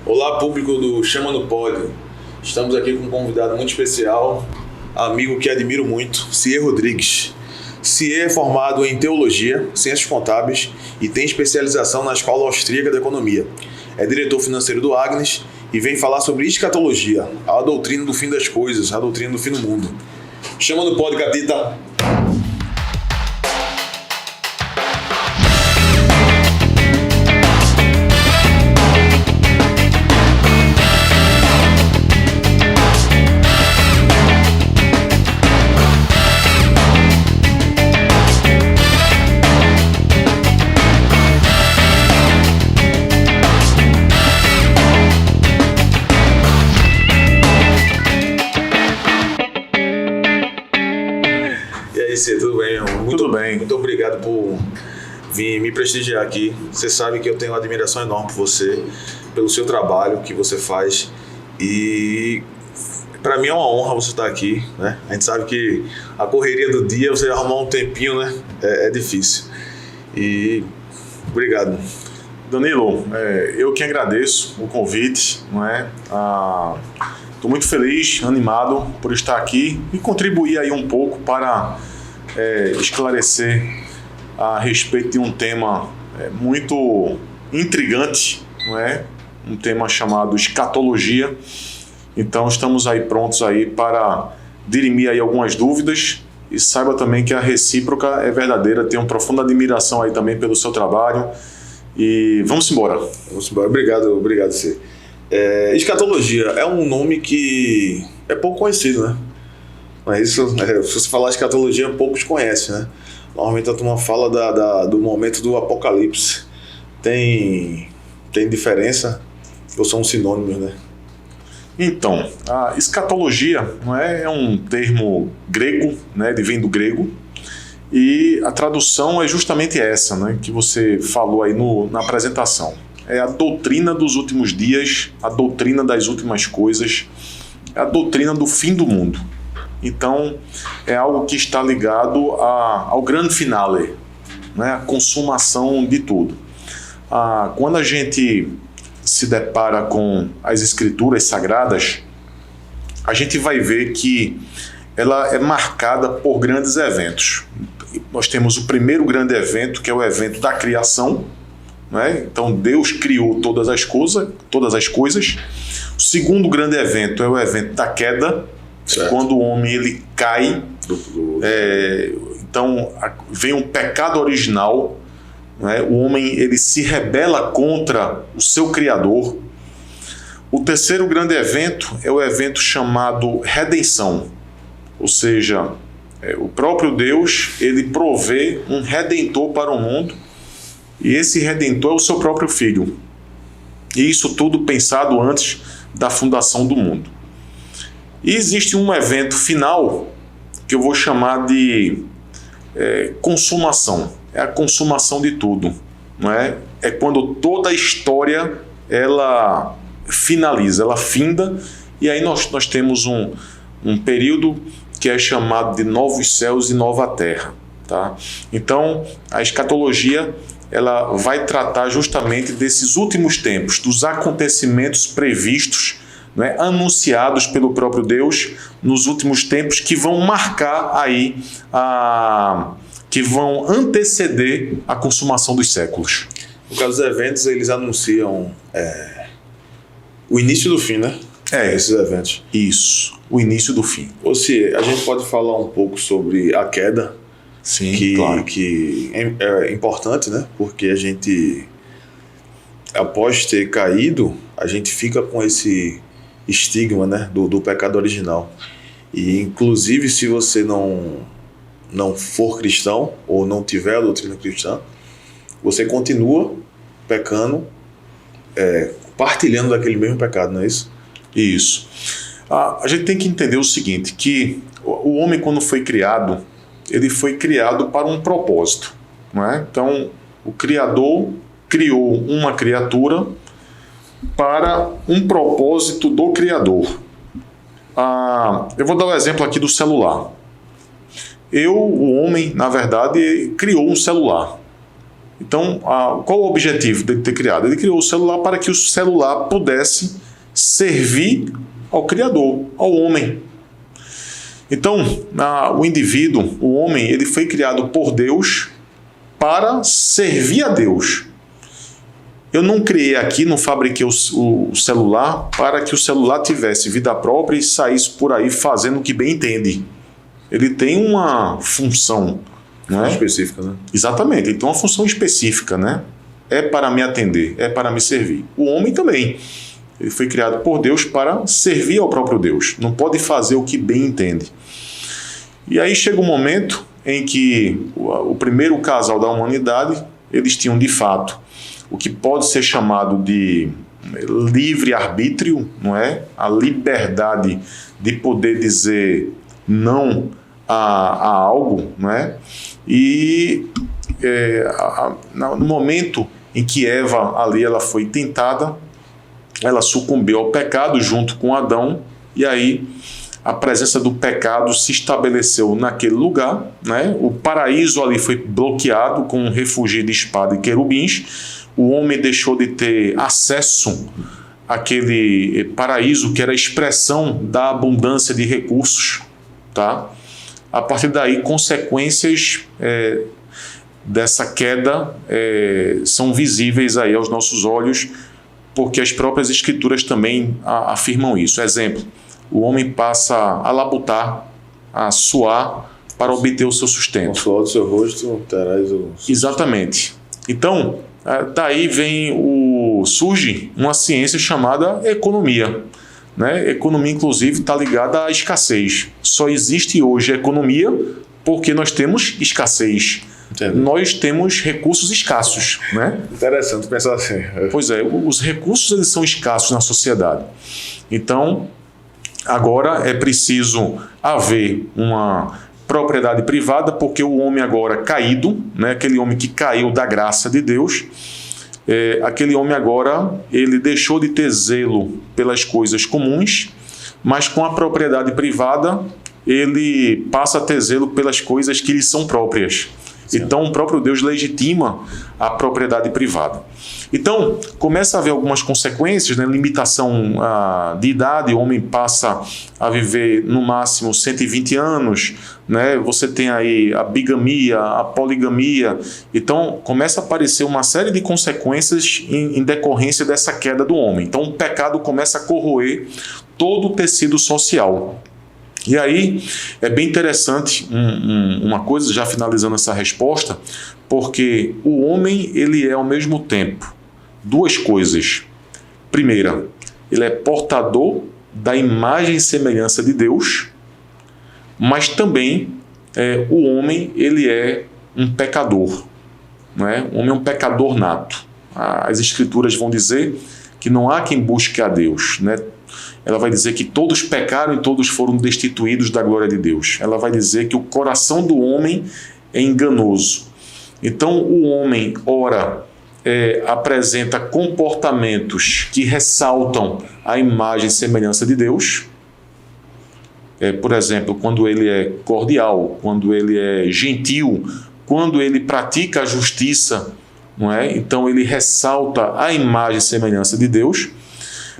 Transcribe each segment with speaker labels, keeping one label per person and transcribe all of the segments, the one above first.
Speaker 1: Olá, público do Chama no Pod. Estamos aqui com um convidado muito especial, amigo que admiro muito, Cier Rodrigues. Cier é formado em Teologia, Ciências Contábeis e tem especialização na Escola Austríaca de Economia. É diretor financeiro do Agnes e vem falar sobre escatologia, a doutrina do fim das coisas, a doutrina do fim do mundo. Chama no Pod, Catita! Tudo bem, meu irmão?
Speaker 2: Tudo bem.
Speaker 1: Muito obrigado por vir me prestigiar aqui. Você sabe que eu tenho uma admiração enorme por você, pelo seu trabalho que você faz. E para mim é uma honra você estar aqui, né? A gente sabe que a correria do dia, você arrumar um tempinho, né? É difícil. E obrigado.
Speaker 2: Danilo, eu que agradeço o convite, não é? Estou muito feliz, animado por estar aqui e contribuir aí um pouco para esclarecer a respeito de um tema muito intrigante, não é? Um tema chamado escatologia. Então estamos aí prontos aí para dirimir aí algumas dúvidas e saiba também que a recíproca é verdadeira. Tenho profunda admiração aí também pelo seu trabalho e vamos embora.
Speaker 1: Vamos embora. Obrigado, Cê. Escatologia é um nome que é pouco conhecido, né? Mas isso, se você falar escatologia, poucos conhecem, né? Normalmente a turma fala do momento do apocalipse. Tem diferença ou são sinônimos, né?
Speaker 2: Então, a escatologia não é um termo grego, né? Vem do grego, e a tradução é justamente essa, né? Que você falou aí na apresentação. É a doutrina dos últimos dias, a doutrina das últimas coisas, é a doutrina do fim do mundo. Então, é algo que está ligado ao grande finale, né? A consumação de tudo. Quando a gente se depara com as escrituras sagradas, a gente vai ver que ela é marcada por grandes eventos. Nós temos o primeiro grande evento, que é o evento da criação, né? Então Deus criou todas as coisas. O segundo grande evento é o evento da queda, certo. Quando o homem ele cai, então vem um pecado original, né? O homem ele se rebela contra o seu Criador. O terceiro grande evento é o evento chamado redenção, ou seja, o próprio Deus ele provê um redentor para o mundo. E esse Redentor é o seu próprio Filho. E isso tudo pensado antes da fundação do mundo. E existe um evento final que eu vou chamar de consumação. É a consumação de tudo, não é? É quando toda a história ela finaliza, ela finda. E aí nós temos um período que é chamado de novos céus e nova terra. Tá? Então, a escatologia ela vai tratar justamente desses últimos tempos, dos acontecimentos previstos, né, anunciados pelo próprio Deus nos últimos tempos, que vão marcar aí, que vão anteceder a consumação dos séculos.
Speaker 1: No caso dos eventos, eles anunciam o início do fim, né? Esses eventos.
Speaker 2: Isso, o início do fim.
Speaker 1: Ou seja, a gente pode falar um pouco sobre a queda.
Speaker 2: Sim, claro.
Speaker 1: Que é importante, né? Porque a gente, após ter caído, a gente fica com esse estigma, né? do pecado original. E, inclusive, se você não for cristão ou não tiver a doutrina cristã, você continua pecando, partilhando daquele mesmo pecado, não é isso?
Speaker 2: Isso. A gente tem que entender o seguinte, que o homem, quando foi criado, ele foi criado para um propósito, não é? Então, o Criador criou uma criatura para um propósito do Criador. Eu vou dar um exemplo aqui do celular. O homem, na verdade, criou um celular. Então, qual o objetivo dele ter criado? Ele criou o celular para que o celular pudesse servir ao Criador, ao homem. Então, o indivíduo, o homem, ele foi criado por Deus para servir a Deus. Eu não criei aqui, não fabriquei o celular para que o celular tivesse vida própria e saísse por aí fazendo o que bem entende. Ele tem uma função, não é?
Speaker 1: Específica, né?
Speaker 2: Exatamente, ele tem uma função específica, né? É para me atender, é para me servir. O homem também. Ele foi criado por Deus para servir ao próprio Deus. Não pode fazer o que bem entende. E aí chega um momento em que o primeiro casal da humanidade, eles tinham de fato o que pode ser chamado de livre-arbítrio, não é? A liberdade de poder dizer não a algo, não é? E no momento em que Eva ali ela foi tentada, ela sucumbiu ao pecado junto com Adão, e aí a presença do pecado se estabeleceu naquele lugar, né? O paraíso ali foi bloqueado com um refúgio de espada e querubins. O homem deixou de ter acesso àquele paraíso que era a expressão da abundância de recursos, tá? A partir daí, consequências dessa queda são visíveis aí aos nossos olhos, porque as próprias escrituras também afirmam isso. Exemplo, o homem passa a labutar, a suar para obter o seu sustento.
Speaker 1: Com o suor do seu rosto terás o...
Speaker 2: Exatamente. Então, daí surge uma ciência chamada economia. Né? Economia, inclusive, está ligada à escassez. Só existe hoje economia porque nós temos escassez.
Speaker 1: Entendi.
Speaker 2: Nós temos recursos escassos. Né?
Speaker 1: Interessante pensar assim.
Speaker 2: Pois é, os recursos eles são escassos na sociedade. Então, agora é preciso haver uma propriedade privada, porque o homem agora caído, né, aquele homem que caiu da graça de Deus, aquele homem agora ele deixou de ter zelo pelas coisas comuns, mas com a propriedade privada ele passa a ter zelo pelas coisas que lhe são próprias. Sim. Então o próprio Deus legitima a propriedade privada. Então começa a haver algumas consequências, né? Limitação de idade, o homem passa a viver no máximo 120 anos, né? Você tem aí a bigamia, a poligamia. Então começa a aparecer uma série de consequências em decorrência dessa queda do homem. Então o pecado começa a corroer todo o tecido social. E aí é bem interessante uma coisa, já finalizando essa resposta, porque o homem ele é ao mesmo tempo duas coisas. Primeira, ele é portador da imagem e semelhança de Deus, mas também o homem ele é um pecador, não é? O homem é um pecador nato. As escrituras vão dizer que não há quem busque a Deus, né? Ela vai dizer que todos pecaram e todos foram destituídos da glória de Deus. Ela vai dizer que o coração do homem é enganoso. Então o homem, ora, apresenta comportamentos que ressaltam a imagem e semelhança de Deus. Por exemplo, quando ele é cordial, quando ele é gentil, quando ele pratica a justiça, não é? Então ele ressalta a imagem e semelhança de Deus.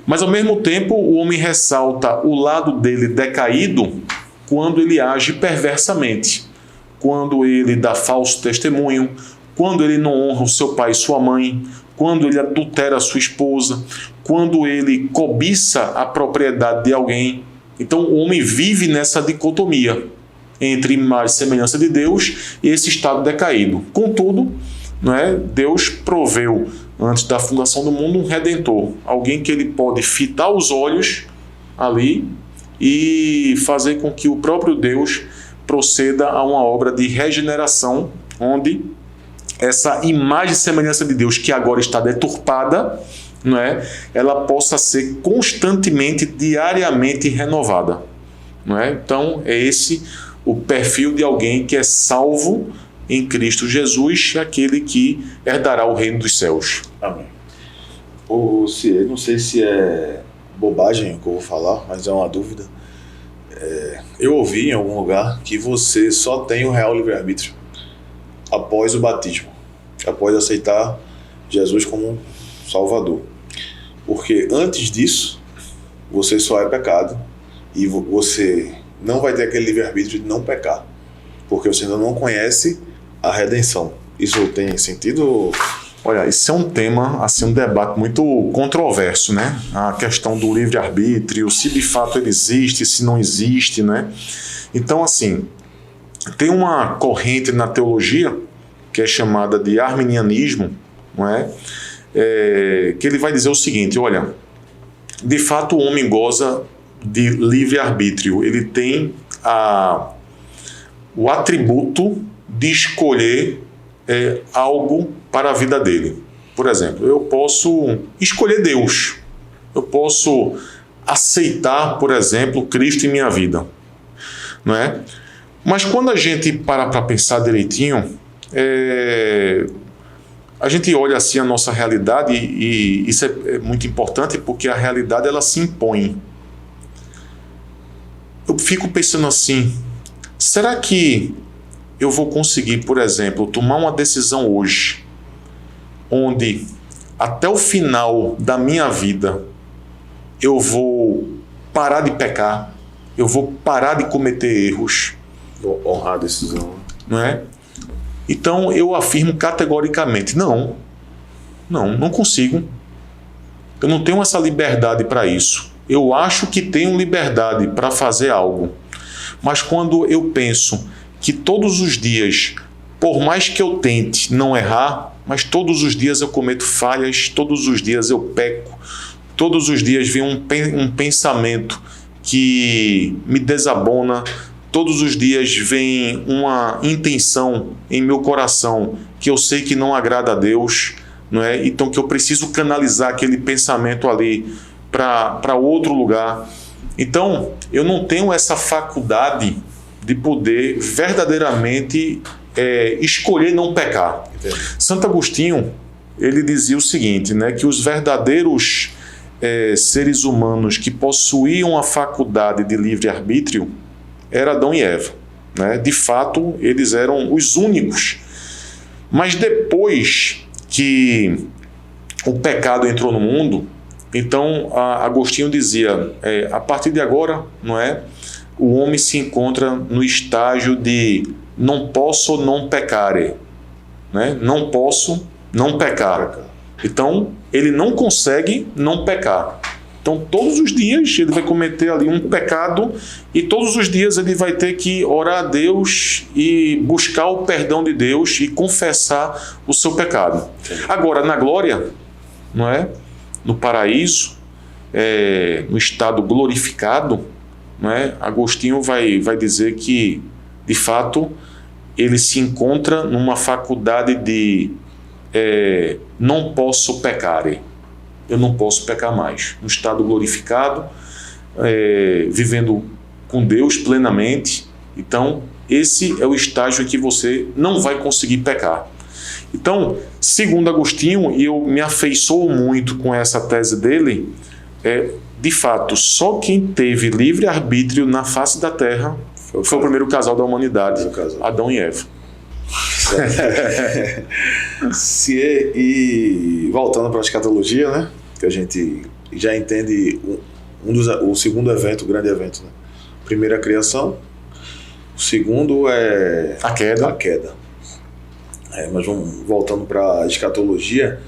Speaker 2: Mas ao mesmo tempo o homem ressalta o lado dele decaído quando ele age perversamente, quando ele dá falso testemunho, quando ele não honra o seu pai e sua mãe, quando ele adultera a sua esposa, quando ele cobiça a propriedade de alguém. Então o homem vive nessa dicotomia entre imagem e semelhança de Deus e esse estado decaído. Contudo, não é? Deus proveu antes da fundação do mundo um redentor, alguém que ele pode fitar os olhos ali e fazer com que o próprio Deus proceda a uma obra de regeneração, onde essa imagem e semelhança de Deus que agora está deturpada, não é? Ela possa ser constantemente, diariamente renovada, não é? Então é esse o perfil de alguém que é salvo em Cristo Jesus, aquele que herdará o reino dos céus.
Speaker 1: Amém. Não sei se é bobagem o que eu vou falar, mas é uma dúvida. Eu ouvi em algum lugar que você só tem o real livre-arbítrio após o batismo. após aceitar Jesus como Salvador. Porque antes disso, você só é pecado e você não vai ter aquele livre-arbítrio de não pecar, porque você ainda não conhece a redenção. Isso tem sentido?
Speaker 2: Olha, isso é um tema, assim, um debate muito controverso, né? A questão do livre-arbítrio, se de fato ele existe, se não existe, né? Então, assim, tem uma corrente na teologia que é chamada de arminianismo, não é? Que ele vai dizer o seguinte: olha, de fato o homem goza de livre-arbítrio, ele tem o atributo de escolher algo para a vida dele. Por exemplo, eu posso escolher Deus, eu posso aceitar, por exemplo, Cristo em minha vida, não é? Mas quando a gente para pensar direitinho, a gente olha assim a nossa realidade, e isso é muito importante, porque a realidade ela se impõe. Eu fico pensando assim, será que eu vou conseguir, por exemplo, tomar uma decisão hoje, onde até o final da minha vida eu vou parar de pecar, eu vou parar de cometer erros?
Speaker 1: Vou honrar a decisão.
Speaker 2: Não é? Então eu afirmo categoricamente, não consigo. Eu não tenho essa liberdade para isso. Eu acho que tenho liberdade para fazer algo, mas quando eu penso que todos os dias, por mais que eu tente não errar, mas todos os dias eu cometo falhas, todos os dias eu peco, todos os dias vem um pensamento que me desabona, todos os dias vem uma intenção em meu coração que eu sei que não agrada a Deus, não é? Então que eu preciso canalizar aquele pensamento ali para outro lugar. Então eu não tenho essa faculdade de poder verdadeiramente escolher não pecar.
Speaker 1: Entendi.
Speaker 2: Santo Agostinho, ele dizia o seguinte, né, que os verdadeiros seres humanos que possuíam a faculdade de livre-arbítrio era Adão e Eva, né? De fato, eles eram os únicos. Mas depois que o pecado entrou no mundo, então Agostinho dizia, a partir de agora, não é? O homem se encontra no estágio de não posso não pecare, né? Não posso não pecar. Então, ele não consegue não pecar. Então, todos os dias ele vai cometer ali um pecado e todos os dias ele vai ter que orar a Deus e buscar o perdão de Deus e confessar o seu pecado. Agora, na glória, não é? No paraíso, no estado glorificado, não é? Agostinho vai dizer que, de fato, ele se encontra numa faculdade de não posso pecar. Eu não posso pecar mais. Um estado glorificado, vivendo com Deus plenamente. Então, esse é o estágio em que você não vai conseguir pecar. Então, segundo Agostinho, e eu me afeiçoo muito com essa tese dele, de fato, só quem teve livre-arbítrio na face da Terra foi o primeiro casal da humanidade, Adão e Eva.
Speaker 1: E voltando para a escatologia, né, que a gente já entende o segundo evento, o grande evento, né? Primeiro a criação, o segundo é
Speaker 2: a queda.
Speaker 1: Mas vamos voltando para a escatologia.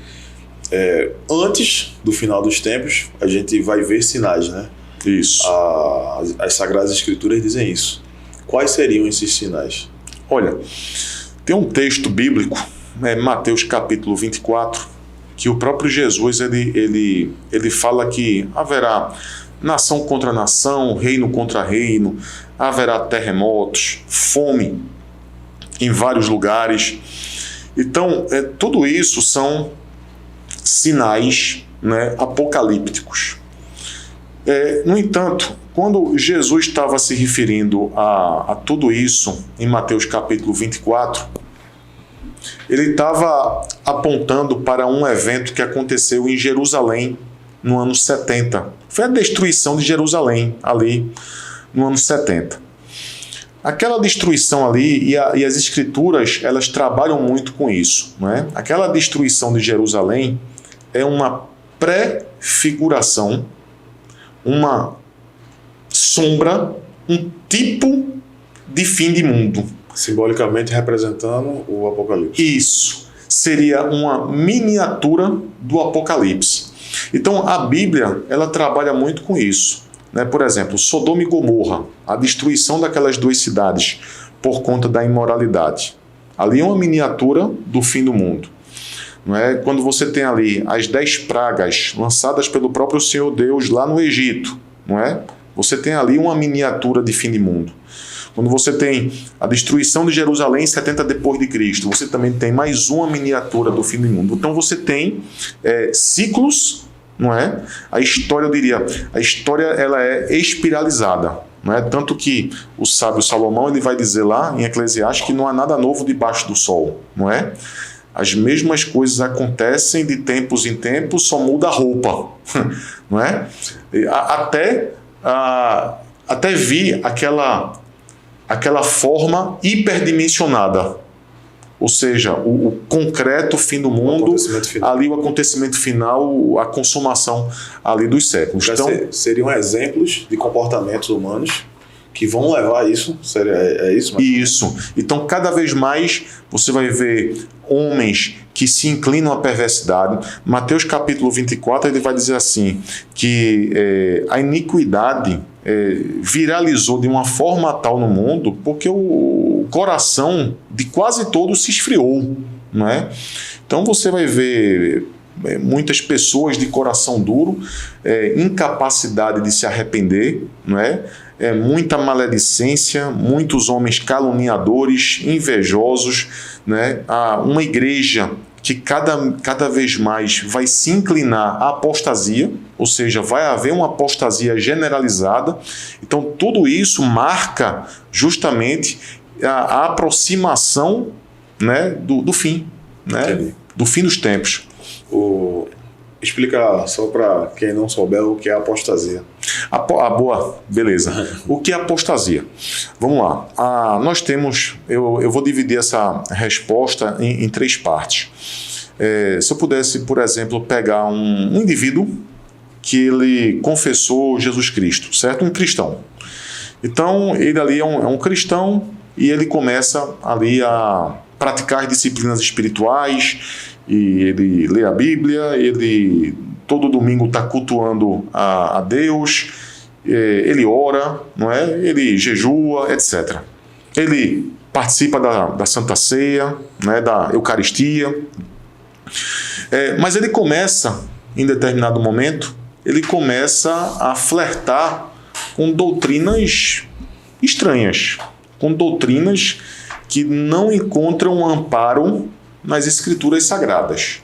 Speaker 1: Antes do final dos tempos, a gente vai ver sinais, né?
Speaker 2: Isso.
Speaker 1: As Sagradas Escrituras dizem isso. Quais seriam esses sinais?
Speaker 2: Olha, tem um texto bíblico, Mateus capítulo 24, que o próprio Jesus ele fala que haverá nação contra nação, reino contra reino, haverá terremotos, fome em vários lugares. Então, tudo isso são sinais, né, apocalípticos. No entanto, quando Jesus estava se referindo a tudo isso em Mateus capítulo 24, ele estava apontando para um evento que aconteceu em Jerusalém no ano 70. Foi a destruição de Jerusalém ali no ano 70. aquela destruição ali, e as escrituras, elas trabalham muito com isso, não é? Aquela destruição de Jerusalém é uma pré-figuração, uma sombra, um tipo de fim de mundo.
Speaker 1: Simbolicamente representando o Apocalipse.
Speaker 2: Isso. Seria uma miniatura do Apocalipse. Então, a Bíblia, ela trabalha muito com isso. Né? Por exemplo, Sodoma e Gomorra, a destruição daquelas duas cidades por conta da imoralidade. Ali é uma miniatura do fim do mundo. Não é? Quando você tem ali as 10 pragas lançadas pelo próprio Senhor Deus lá no Egito, não é? Você tem ali uma miniatura de fim de mundo. Quando você tem a destruição de Jerusalém em 70 depois de Cristo, você também tem mais uma miniatura do fim do mundo. Então você tem ciclos, não é? A história, eu diria, a história ela é espiralizada, não é? Tanto que o sábio Salomão ele vai dizer lá em Eclesiastes que não há nada novo debaixo do sol, não é? As mesmas coisas acontecem de tempos em tempos, só muda a roupa, não é? Até vi aquela forma hiperdimensionada, ou seja, o concreto fim do mundo, ali o acontecimento final, a consumação ali dos séculos.
Speaker 1: Então, seriam exemplos de comportamentos humanos que vão levar a isso? É isso? Mas...
Speaker 2: Isso. Então, cada vez mais você vai ver homens que se inclinam à perversidade. Mateus capítulo 24, ele vai dizer assim, que a iniquidade viralizou de uma forma tal no mundo porque o coração de quase todos se esfriou, não é? Então você vai ver muitas pessoas de coração duro, incapacidade de se arrepender, não é? Muita maledicência, muitos homens caluniadores, invejosos, né? Uma igreja que cada vez mais vai se inclinar à apostasia, ou seja, vai haver uma apostasia generalizada. Então, tudo isso marca justamente a aproximação, né, do fim, né, do fim dos tempos.
Speaker 1: Explica só para quem não souber o que é apostasia.
Speaker 2: Boa, beleza. O que é apostasia? Vamos lá. Nós temos, eu vou dividir essa resposta em 3 partes. Se eu pudesse, por exemplo, pegar um indivíduo que ele confessou Jesus Cristo, certo? Um cristão. Então, ele ali é um cristão e ele começa ali a praticar as disciplinas espirituais, e ele lê a Bíblia, ele todo domingo está cultuando a Deus, ele ora, não é? Ele jejua, etc. Ele participa da Santa Ceia, né? Da Eucaristia, mas ele começa, em determinado momento, ele começa a flertar com doutrinas estranhas, com doutrinas que não encontram amparo nas escrituras sagradas.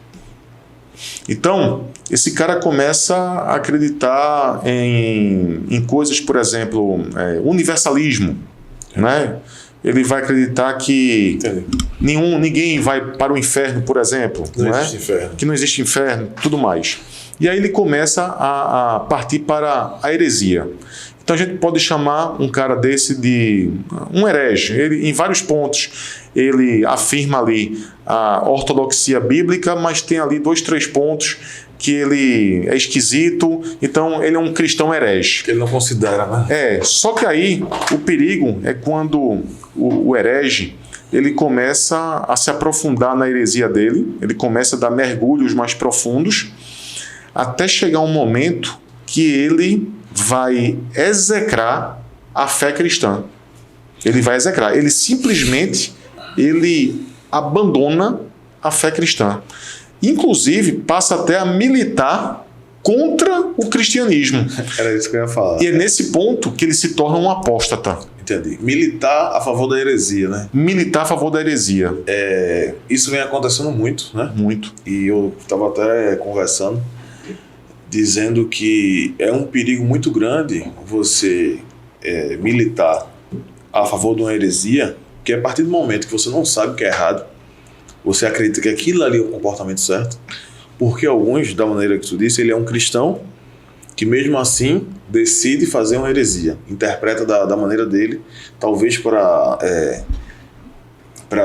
Speaker 2: Então, esse cara começa a acreditar em coisas, por exemplo, universalismo, né? Ele vai acreditar que ninguém vai para o inferno, por exemplo,
Speaker 1: não existe inferno.
Speaker 2: Que não existe inferno, tudo mais. E aí ele começa a partir para a heresia. Então a gente pode chamar um cara desse de um herege. Ele, em vários pontos, ele afirma ali a ortodoxia bíblica, mas tem ali 2, 3 pontos que ele é esquisito, então ele é um cristão herege.
Speaker 1: Que ele não considera, né?
Speaker 2: Só que aí o perigo é quando o herege ele começa a se aprofundar na heresia dele, ele começa a dar mergulhos mais profundos, até chegar um momento que ele vai execrar a fé cristã. Ele vai execrar. Ele simplesmente abandona a fé cristã. Inclusive, passa até a militar contra o cristianismo.
Speaker 1: Era isso que eu ia falar.
Speaker 2: E é nesse ponto que ele se torna um apóstata.
Speaker 1: Entendi. Militar a favor da heresia, né?
Speaker 2: Militar a favor da heresia.
Speaker 1: Isso vem acontecendo muito, né?
Speaker 2: Muito.
Speaker 1: E eu estava até conversando, dizendo que é um perigo muito grande você militar a favor de uma heresia, que a partir do momento que você não sabe o que é errado, você acredita que aquilo ali é o comportamento certo, porque alguns, da maneira que tu disse, ele é um cristão que mesmo assim decide fazer uma heresia, interpreta da maneira dele, talvez para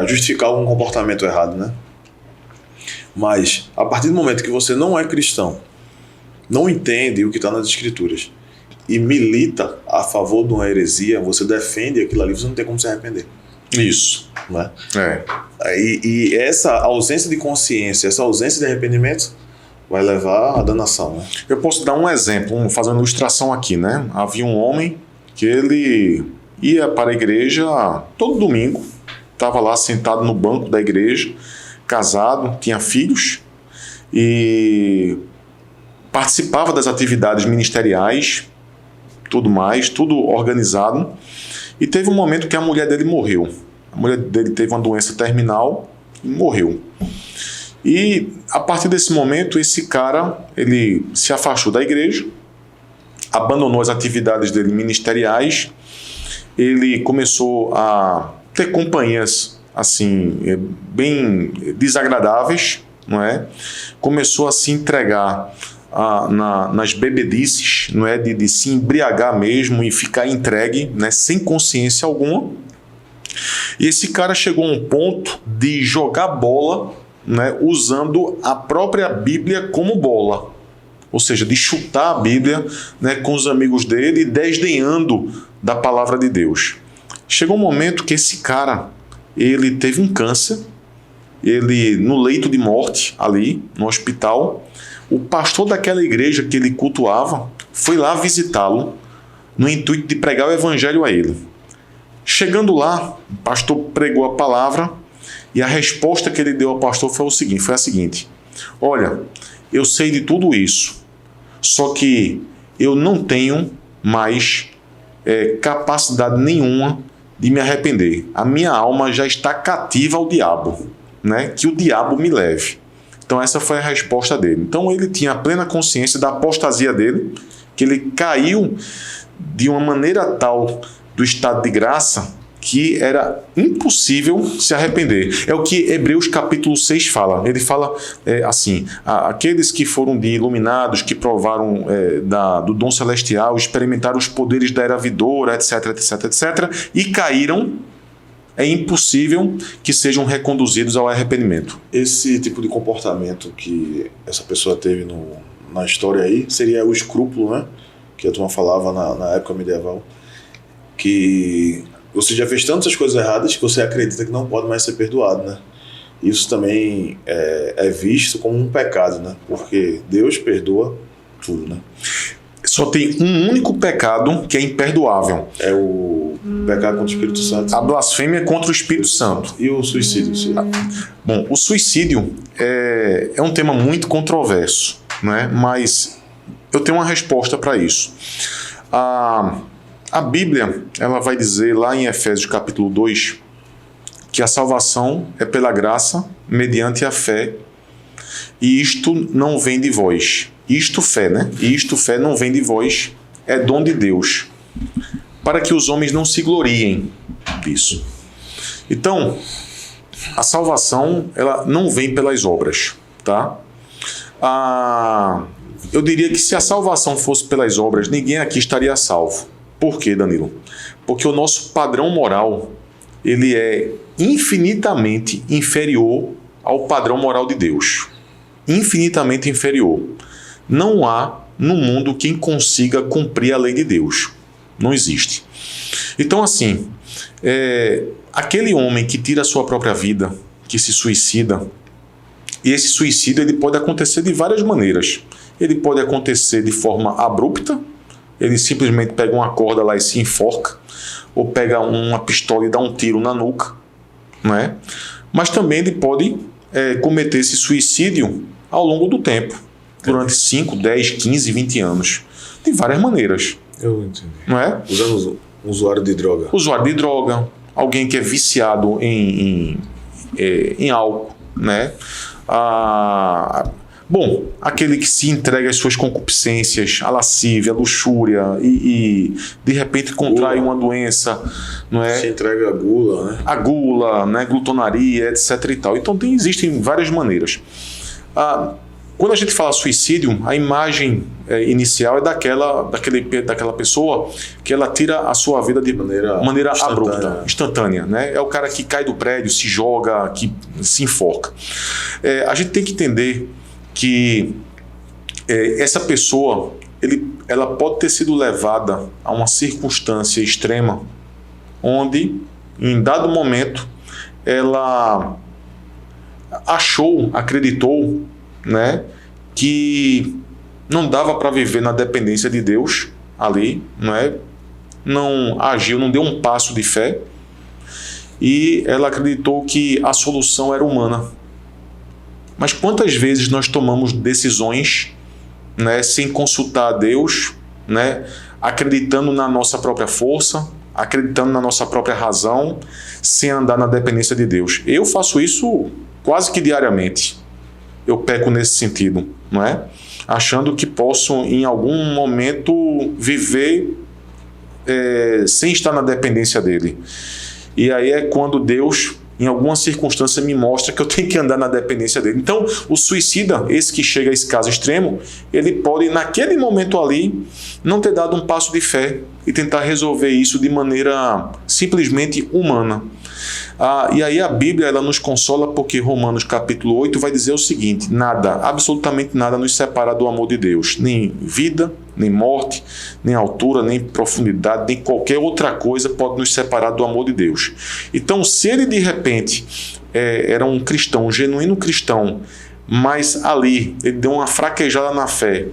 Speaker 1: justificar algum comportamento errado, né? Mas a partir do momento que você não é cristão, não entende o que está nas escrituras e milita a favor de uma heresia, você defende aquilo ali, você não tem como se arrepender.
Speaker 2: Isso.
Speaker 1: Né? E essa ausência de consciência, essa ausência de arrependimento vai levar à danação. Né?
Speaker 2: Eu posso dar um exemplo, fazer uma ilustração aqui, né? Havia um homem que ele ia para a igreja todo domingo, estava lá sentado no banco da igreja, casado, tinha filhos e participava das atividades ministeriais, tudo mais, tudo organizado. E teve um momento que a mulher dele morreu. A mulher dele teve uma doença terminal e morreu. E a partir desse momento, esse cara, ele se afastou da igreja, abandonou as atividades dele ministeriais, ele começou a ter companhias assim, bem desagradáveis, não é? Começou a se entregar nas bebedices, não é? De se embriagar mesmo e ficar entregue, né? Sem consciência alguma. E esse cara chegou a um ponto de jogar bola, né? Usando a própria Bíblia como bola. Ou seja, de chutar a Bíblia, né? Com os amigos dele, desdenhando da palavra de Deus. Chegou um momento que esse cara, ele teve um câncer, ele no leito de morte ali, no hospital. O pastor daquela igreja que ele cultuava foi lá visitá-lo no intuito de pregar o evangelho a ele. Chegando lá, o pastor pregou a palavra e a resposta que ele deu ao pastor foi a seguinte: olha, eu sei de tudo isso, só que eu não tenho mais capacidade nenhuma de me arrepender. A minha alma já está cativa ao diabo, né? Que o diabo me leve. Então essa foi a resposta dele. Então ele tinha plena consciência da apostasia dele, que ele caiu de uma maneira tal do estado de graça que era impossível se arrepender. É o que Hebreus capítulo 6 fala. Ele fala assim: aqueles que foram de iluminados, que provaram do dom celestial, experimentaram os poderes da era vidoura, etc, etc, etc, e caíram, é impossível que sejam reconduzidos ao arrependimento.
Speaker 1: Esse tipo de comportamento que essa pessoa teve na história aí seria o escrúpulo, né? Que a turma falava na época medieval, que você já fez tantas coisas erradas que você acredita que não pode mais ser perdoado, né? Isso também é visto como um pecado, né? Porque Deus perdoa tudo, né?
Speaker 2: Só tem um único pecado que é imperdoável.
Speaker 1: É o pecado contra o Espírito Santo.
Speaker 2: A blasfêmia contra o Espírito Santo.
Speaker 1: E o suicídio?
Speaker 2: Bom, o suicídio é um tema muito controverso, né? Mas eu tenho uma resposta para isso. A Bíblia, ela vai dizer lá em Efésios capítulo 2 que a salvação é pela graça, mediante a fé, e isto não vem de vós. Isto fé, né? Isto fé não vem de vós, é dom de Deus, para que os homens não se gloriem disso. Então, a salvação, ela não vem pelas obras, tá? Eu diria que se a salvação fosse pelas obras, ninguém aqui estaria salvo. Por quê, Danilo? Porque o nosso padrão moral, ele é infinitamente inferior ao padrão moral de Deus. Infinitamente inferior. Não há no mundo quem consiga cumprir a lei de Deus. Não existe. Então, assim, aquele homem que tira a sua própria vida, que se suicida, e esse suicídio ele pode acontecer de várias maneiras. Ele pode acontecer de forma abrupta, ele simplesmente pega uma corda lá e se enforca, ou pega uma pistola e dá um tiro na nuca, né? Mas também ele pode cometer esse suicídio ao longo do tempo, durante 5, 10, 15, 20 anos. De várias maneiras.
Speaker 1: Eu entendi.
Speaker 2: Não é?
Speaker 1: Usando usuário de droga.
Speaker 2: Usuário de droga, alguém que é viciado em álcool, né? Bom, aquele que se entrega às suas concupiscências, à lascívia, à luxúria e de repente contrai uma doença, não é?
Speaker 1: Se entrega à gula, né?
Speaker 2: A gula, né? Glutonaria, etc. e tal. Então existem várias maneiras. Quando a gente fala suicídio, a imagem inicial é daquela pessoa que ela tira a sua vida de maneira abrupta, instantânea, né? É o cara que cai do prédio, se joga, que se enforca. A gente tem que entender que essa pessoa, ela pode ter sido levada a uma circunstância extrema, onde, em dado momento, ela acreditou, né, que não dava para viver na dependência de Deus ali, não agiu, não deu um passo de fé, e ela acreditou que a solução era humana. Mas quantas vezes nós tomamos decisões, sem consultar a Deus, acreditando na nossa própria força, acreditando na nossa própria razão, sem andar na dependência de Deus? Eu faço isso quase que diariamente. Eu peco nesse sentido, achando que posso em algum momento viver sem estar na dependência dele. E aí é quando Deus, em alguma circunstância, me mostra que eu tenho que andar na dependência dele. Então, o suicida, esse que chega a esse caso extremo, ele pode, naquele momento ali, não ter dado um passo de fé e tentar resolver isso de maneira simplesmente humana. E aí a Bíblia, ela nos consola, porque Romanos capítulo 8 vai dizer o seguinte: nada, absolutamente nada nos separa do amor de Deus, nem vida, nem morte, nem altura, nem profundidade, nem qualquer outra coisa pode nos separar do amor de Deus. Então, se ele de repente era um cristão, um genuíno cristão, mas ali ele deu uma fraquejada na fé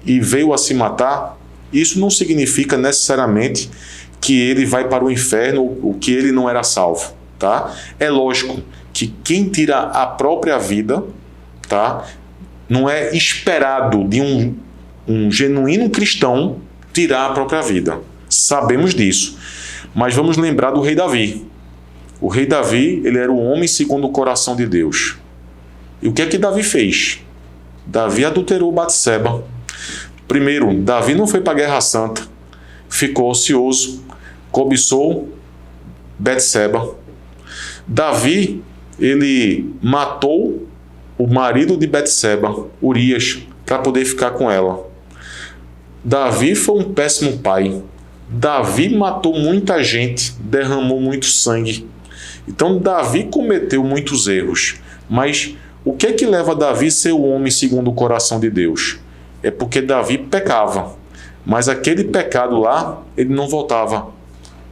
Speaker 2: e veio a se matar, isso não significa necessariamente que ele vai para o inferno ou que ele não era salvo, tá? É lógico que quem tira a própria vida, tá, não é esperado de um genuíno cristão tirar a própria vida. Sabemos disso. Mas vamos lembrar do rei Davi. O rei Davi, ele era o homem segundo o coração de Deus. E o que é que Davi fez? Davi adulterou Batseba. Primeiro, Davi não foi para a Guerra Santa. Ficou ocioso, cobiçou Batseba. Davi, ele matou o marido de Batseba, Urias, para poder ficar com ela. Davi foi um péssimo pai. Davi matou muita gente, derramou muito sangue. Então Davi cometeu muitos erros. Mas o que é que leva Davi a ser o homem segundo o coração de Deus? É porque Davi pecava. Mas aquele pecado lá, ele não voltava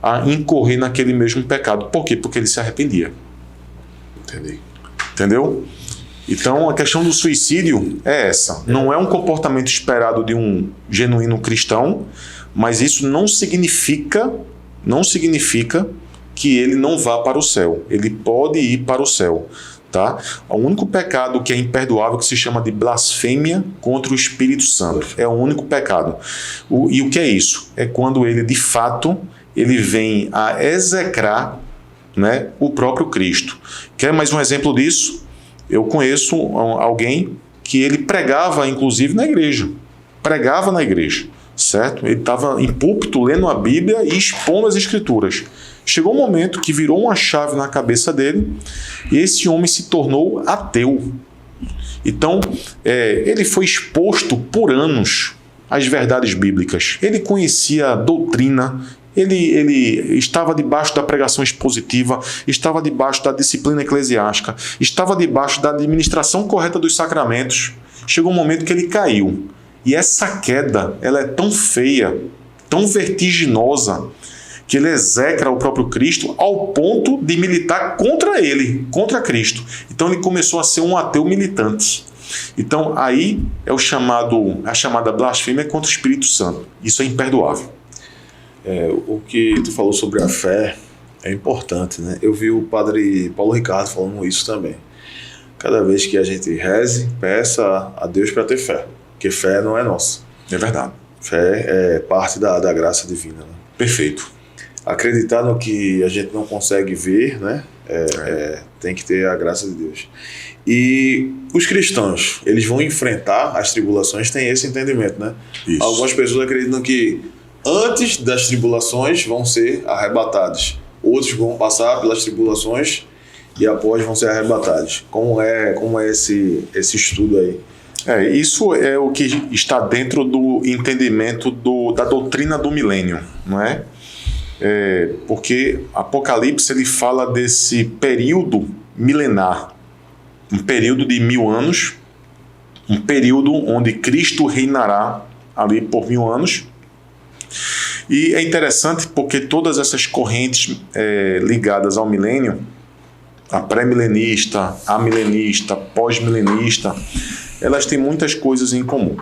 Speaker 2: a incorrer naquele mesmo pecado. Por quê? Porque ele se arrependia. Entendeu? Então, a questão do suicídio é essa. Não é um comportamento esperado de um genuíno cristão, mas isso não significa que ele não vá para o céu. Ele pode ir para o céu. Tá? O único pecado que é imperdoável, que se chama de blasfêmia contra o Espírito Santo. É o único pecado. E o que é isso? É quando ele, de fato, ele vem a execrar, o próprio Cristo. Quer mais um exemplo disso? Eu conheço alguém que ele pregava, inclusive, na igreja. Pregava na igreja, certo? Ele estava em púlpito, lendo a Bíblia e expondo as Escrituras. Chegou um momento que virou uma chave na cabeça dele e esse homem se tornou ateu. Então, ele foi exposto por anos às verdades bíblicas. Ele conhecia a doutrina, ele estava debaixo da pregação expositiva, estava debaixo da disciplina eclesiástica, estava debaixo da administração correta dos sacramentos. Chegou um momento que ele caiu. E essa queda, ela é tão feia, tão vertiginosa, que ele execra o próprio Cristo ao ponto de militar contra ele, contra Cristo. Então ele começou a ser um ateu militante. Então aí é a chamada blasfêmia contra o Espírito Santo. Isso é imperdoável.
Speaker 1: O que tu falou sobre a fé é importante, né? Eu vi o padre Paulo Ricardo falando isso também. Cada vez que a gente reze, peça a Deus para ter fé, porque fé não é nossa.
Speaker 2: É verdade.
Speaker 1: Fé é parte da graça divina, né?
Speaker 2: Perfeito.
Speaker 1: Acreditar no que a gente não consegue ver, né? Tem que ter a graça de Deus. E os cristãos, eles vão enfrentar as tribulações, tem esse entendimento, né?
Speaker 2: Isso.
Speaker 1: Algumas pessoas acreditam que antes das tribulações vão ser arrebatados. Outros vão passar pelas tribulações e após vão ser arrebatados. Como é esse estudo aí?
Speaker 2: Isso é o que está dentro do entendimento da doutrina do milênio, não é? Porque Apocalipse ele fala desse período milenar, um período de 1000 anos, um período onde Cristo reinará ali por 1000 anos. E é interessante porque todas essas correntes ligadas ao milênio, a pré-milenista, a milenista, pós-milenista, elas têm muitas coisas em comum.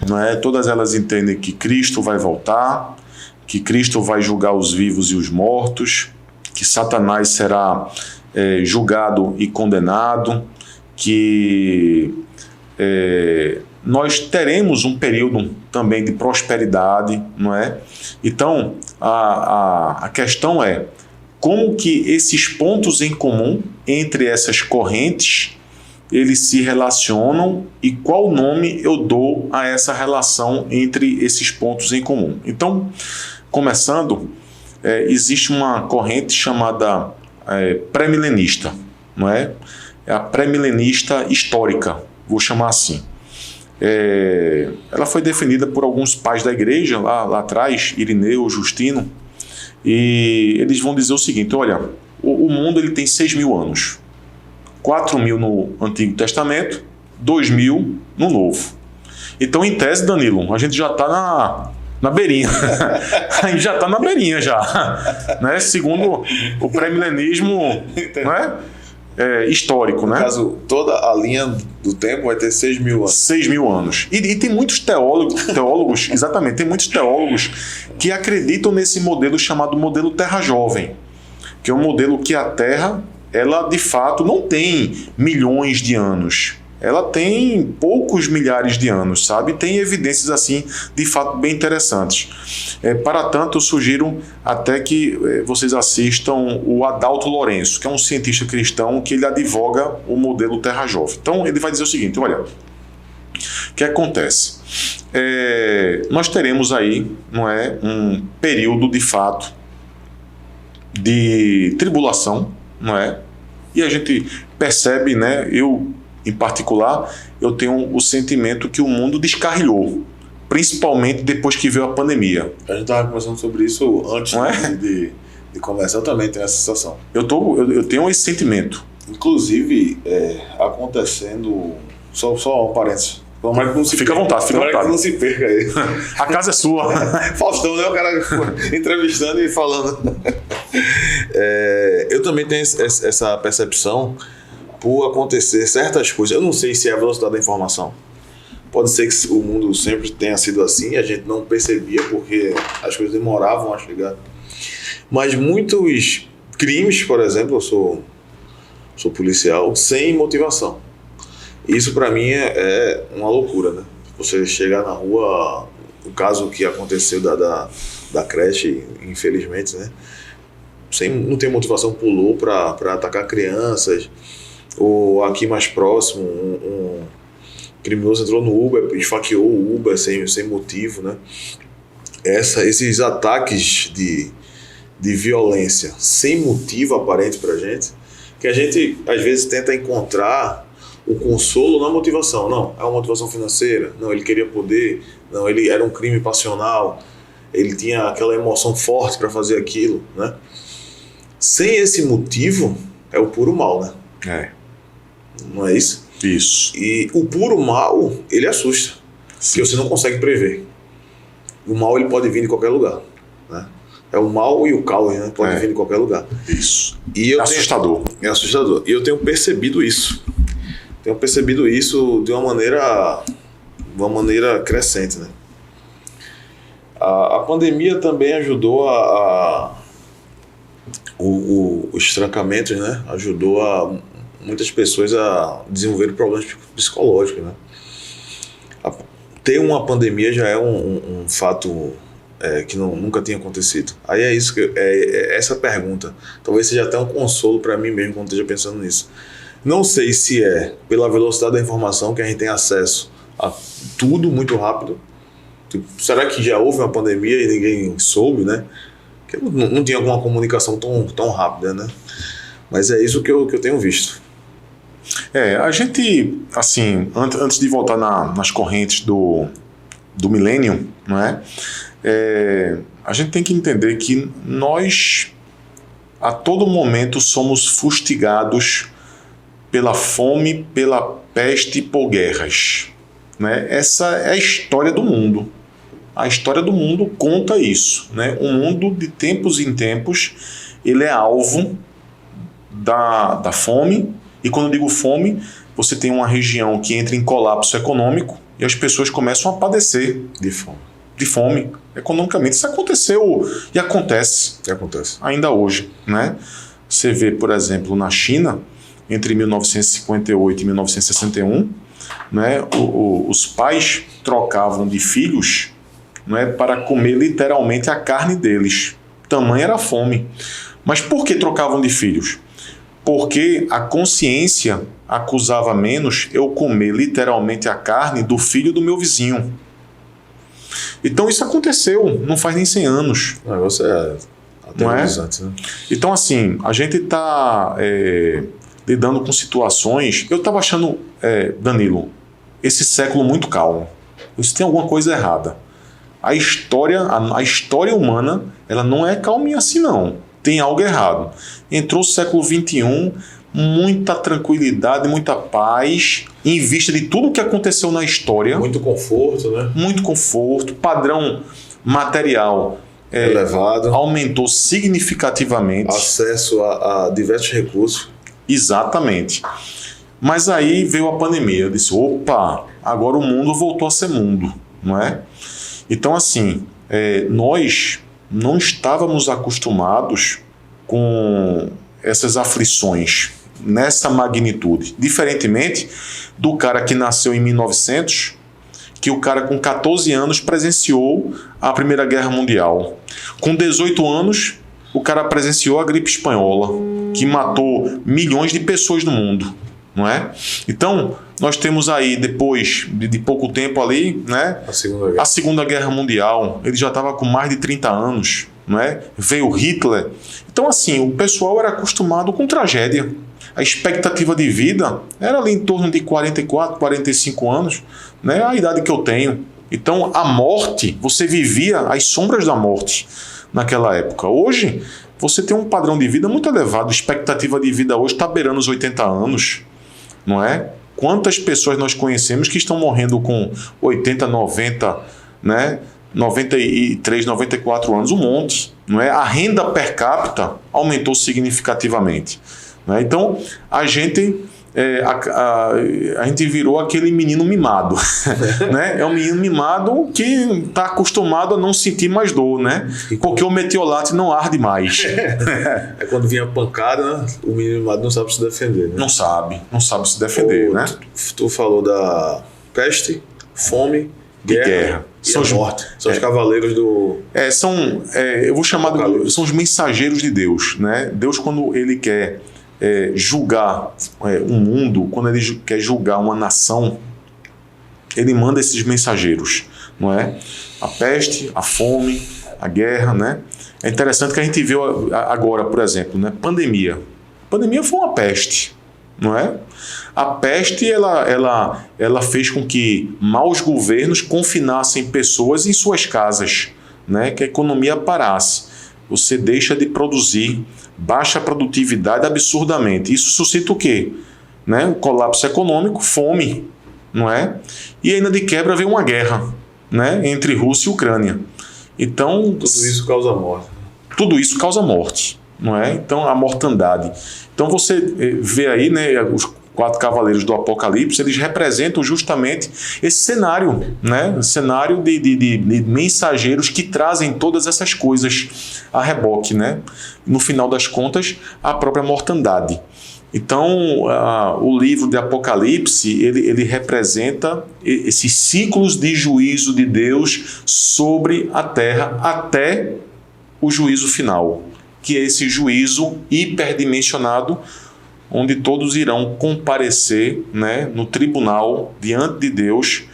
Speaker 2: Não é? Todas elas entendem que Cristo vai voltar, que Cristo vai julgar os vivos e os mortos, que Satanás será julgado e condenado, que nós teremos um período também de prosperidade, não é? Então, a questão é como que esses pontos em comum entre essas correntes eles se relacionam e qual nome eu dou a essa relação entre esses pontos em comum. Então, começando, existe uma corrente chamada pré-milenista, não é? É a pré-milenista histórica, vou chamar assim. Ela foi definida por alguns pais da igreja, lá atrás, Irineu, Justino, e eles vão dizer o seguinte: olha, o mundo ele tem 6.000 anos, 4.000 no Antigo Testamento, 2.000 no Novo. Então, em tese, Danilo, a gente já está na beirinha. A gente já está na beirinha já. Né? Segundo o pré-milenismo, né? Histórico, né?
Speaker 1: No caso, toda a linha do tempo vai ter 6.000 anos.
Speaker 2: 6.000 anos. E tem muitos teólogos, exatamente, tem muitos teólogos que acreditam nesse modelo chamado modelo Terra Jovem, que é um modelo que a Terra, ela de fato não tem milhões de anos. Ela tem poucos milhares de anos, sabe? Tem evidências assim, de fato, bem interessantes. Para tanto, eu sugiro até que vocês assistam o Adalto Lourenço, que é um cientista cristão que ele advoga o modelo Terra Jovem. Então, ele vai dizer o seguinte: olha, o que acontece? Nós teremos aí, não é, um período de fato de tribulação, não é? E a gente percebe, né? Em particular, eu tenho o sentimento que o mundo descarrilhou, principalmente depois que veio a pandemia.
Speaker 1: A gente estava conversando sobre isso antes de começar. Eu também tenho essa sensação.
Speaker 2: Eu tenho esse sentimento.
Speaker 1: Inclusive, acontecendo... Só um parênteses.
Speaker 2: Fica à vontade, fica à vontade.
Speaker 1: Que não se perca aí.
Speaker 2: A casa é sua.
Speaker 1: Faustão, né? O cara entrevistando e falando. Eu também tenho essa percepção por acontecer certas coisas. Eu não sei se é a velocidade da informação. Pode ser que o mundo sempre tenha sido assim, a gente não percebia porque as coisas demoravam a chegar. Mas muitos crimes, por exemplo, eu sou policial, sem motivação. Isso para mim é uma loucura, né? Você chegar na rua, o caso que aconteceu da creche, infelizmente, né? Não tem motivação, pulou para atacar crianças. Ou aqui mais próximo, um criminoso entrou no Uber, esfaqueou o Uber sem motivo, né? Esses ataques de violência sem motivo aparente pra gente, que a gente às vezes tenta encontrar o consolo na motivação. Não, é uma motivação financeira, não, ele queria poder, não, ele era um crime passional, ele tinha aquela emoção forte para fazer aquilo, né? Sem esse motivo, é o puro mal, né? Não é isso?
Speaker 2: Isso.
Speaker 1: E o puro mal, ele assusta. Sim. Porque você não consegue prever. O mal, ele pode vir de qualquer lugar, né? É o mal e o caos, né? Pode vir de qualquer lugar.
Speaker 2: Isso.
Speaker 1: E
Speaker 2: assustador.
Speaker 1: É assustador. E eu tenho percebido isso. De uma maneira crescente, né? A pandemia também ajudou o estrancamento, né? Ajudou muitas pessoas a desenvolver problemas psicológicos, né? Ter uma pandemia já é um fato que nunca tinha acontecido. Aí é isso essa pergunta. Talvez seja até um consolo para mim mesmo quando esteja pensando nisso. Não sei se é pela velocidade da informação que a gente tem acesso a tudo muito rápido. Tipo, será que já houve uma pandemia e ninguém soube, né? Que não tinha alguma comunicação tão rápida, né? Mas é isso que eu tenho visto.
Speaker 2: A gente, assim, antes de voltar nas correntes do milênio, não é? A gente tem que entender que nós, a todo momento, somos fustigados pela fome, pela peste e por guerras. Né? Essa é a história do mundo. A história do mundo conta isso. Né? O mundo, de tempos em tempos, ele é alvo da fome. E quando eu digo fome, você tem uma região que entra em colapso econômico e as pessoas começam a padecer de fome. Economicamente, isso aconteceu e acontece. Ainda hoje. Né? Você vê, por exemplo, na China, entre 1958 e 1961, né, os pais trocavam de filhos, né, para comer literalmente a carne deles. Tamanha era a fome. Mas por que trocavam de filhos? Porque a consciência acusava menos eu comer literalmente a carne do filho do meu vizinho. Então isso aconteceu, não faz nem 100 anos.
Speaker 1: O negócio é aterrorizante, né?
Speaker 2: Então assim, a gente está lidando com situações... Eu estava achando, Danilo, esse século muito calmo. Isso tem alguma coisa errada. A história humana, ela não é calminha assim não. Tem algo errado. Entrou o século XXI, muita tranquilidade, muita paz, em vista de tudo que aconteceu na história.
Speaker 1: Muito conforto, né?
Speaker 2: Muito conforto, padrão material
Speaker 1: elevado,
Speaker 2: aumentou significativamente.
Speaker 1: Acesso a diversos recursos.
Speaker 2: Exatamente. Mas aí veio a pandemia. Eu disse, opa, agora o mundo voltou a ser mundo, não é? Então, assim, nós não estávamos acostumados com essas aflições nessa magnitude. Diferentemente do cara que nasceu em 1900, que o cara com 14 anos presenciou a Primeira Guerra Mundial. Com 18 anos, o cara presenciou a gripe espanhola, que matou milhões de pessoas no mundo, não é? Então, nós temos aí, depois de pouco tempo ali, né, a Segunda Guerra Mundial. Ele já estava com mais de 30 anos, não é? Veio Hitler. Então, assim, o pessoal era acostumado com tragédia. A expectativa de vida era ali em torno de 44, 45 anos, né? A idade que eu tenho. Então, a morte, você vivia as sombras da morte naquela época. Hoje, você tem um padrão de vida muito elevado. A expectativa de vida hoje está beirando os 80 anos, não é? Quantas pessoas nós conhecemos que estão morrendo com 80, 90, né? 93, 94 anos, um monte, não é? A renda per capita aumentou significativamente, não é? Então, a gente virou aquele menino mimado, né? É um menino mimado que está acostumado a não sentir mais dor, né? Porque o metiolate não arde mais.
Speaker 1: Quando vinha pancada, né? O menino mimado não sabe se defender, né?
Speaker 2: Não sabe se defender, né?
Speaker 1: Tu falou da peste, fome, guerra. E a morte. São os cavaleiros do...
Speaker 2: eu vou chamar são os mensageiros de Deus, né? Deus, quando ele quer julgar um mundo, quando ele quer julgar uma nação, ele manda esses mensageiros, não é? A peste, a fome, a guerra, né? É interessante que a gente viu agora, por exemplo, né? Pandemia. A pandemia foi uma peste, não é? A peste, ela fez com que maus governos confinassem pessoas em suas casas, né? Que a economia parasse. Você deixa de produzir, baixa a produtividade absurdamente. Isso suscita o quê? Né? O colapso econômico, fome, não é? E ainda de quebra vem uma guerra, né? Entre Rússia e Ucrânia. Então,
Speaker 1: tudo isso causa morte.
Speaker 2: Tudo isso causa morte, não é? Então, a mortandade. Então, você vê aí, né, os 4 cavaleiros do Apocalipse, eles representam justamente esse cenário, né? Cenário de mensageiros que trazem todas essas coisas a reboque, né? No final das contas, a própria mortandade. Então, o livro de Apocalipse, ele representa esses ciclos de juízo de Deus sobre a terra até o juízo final, que é esse juízo hiperdimensionado, onde todos irão comparecer, né, no tribunal diante de Deus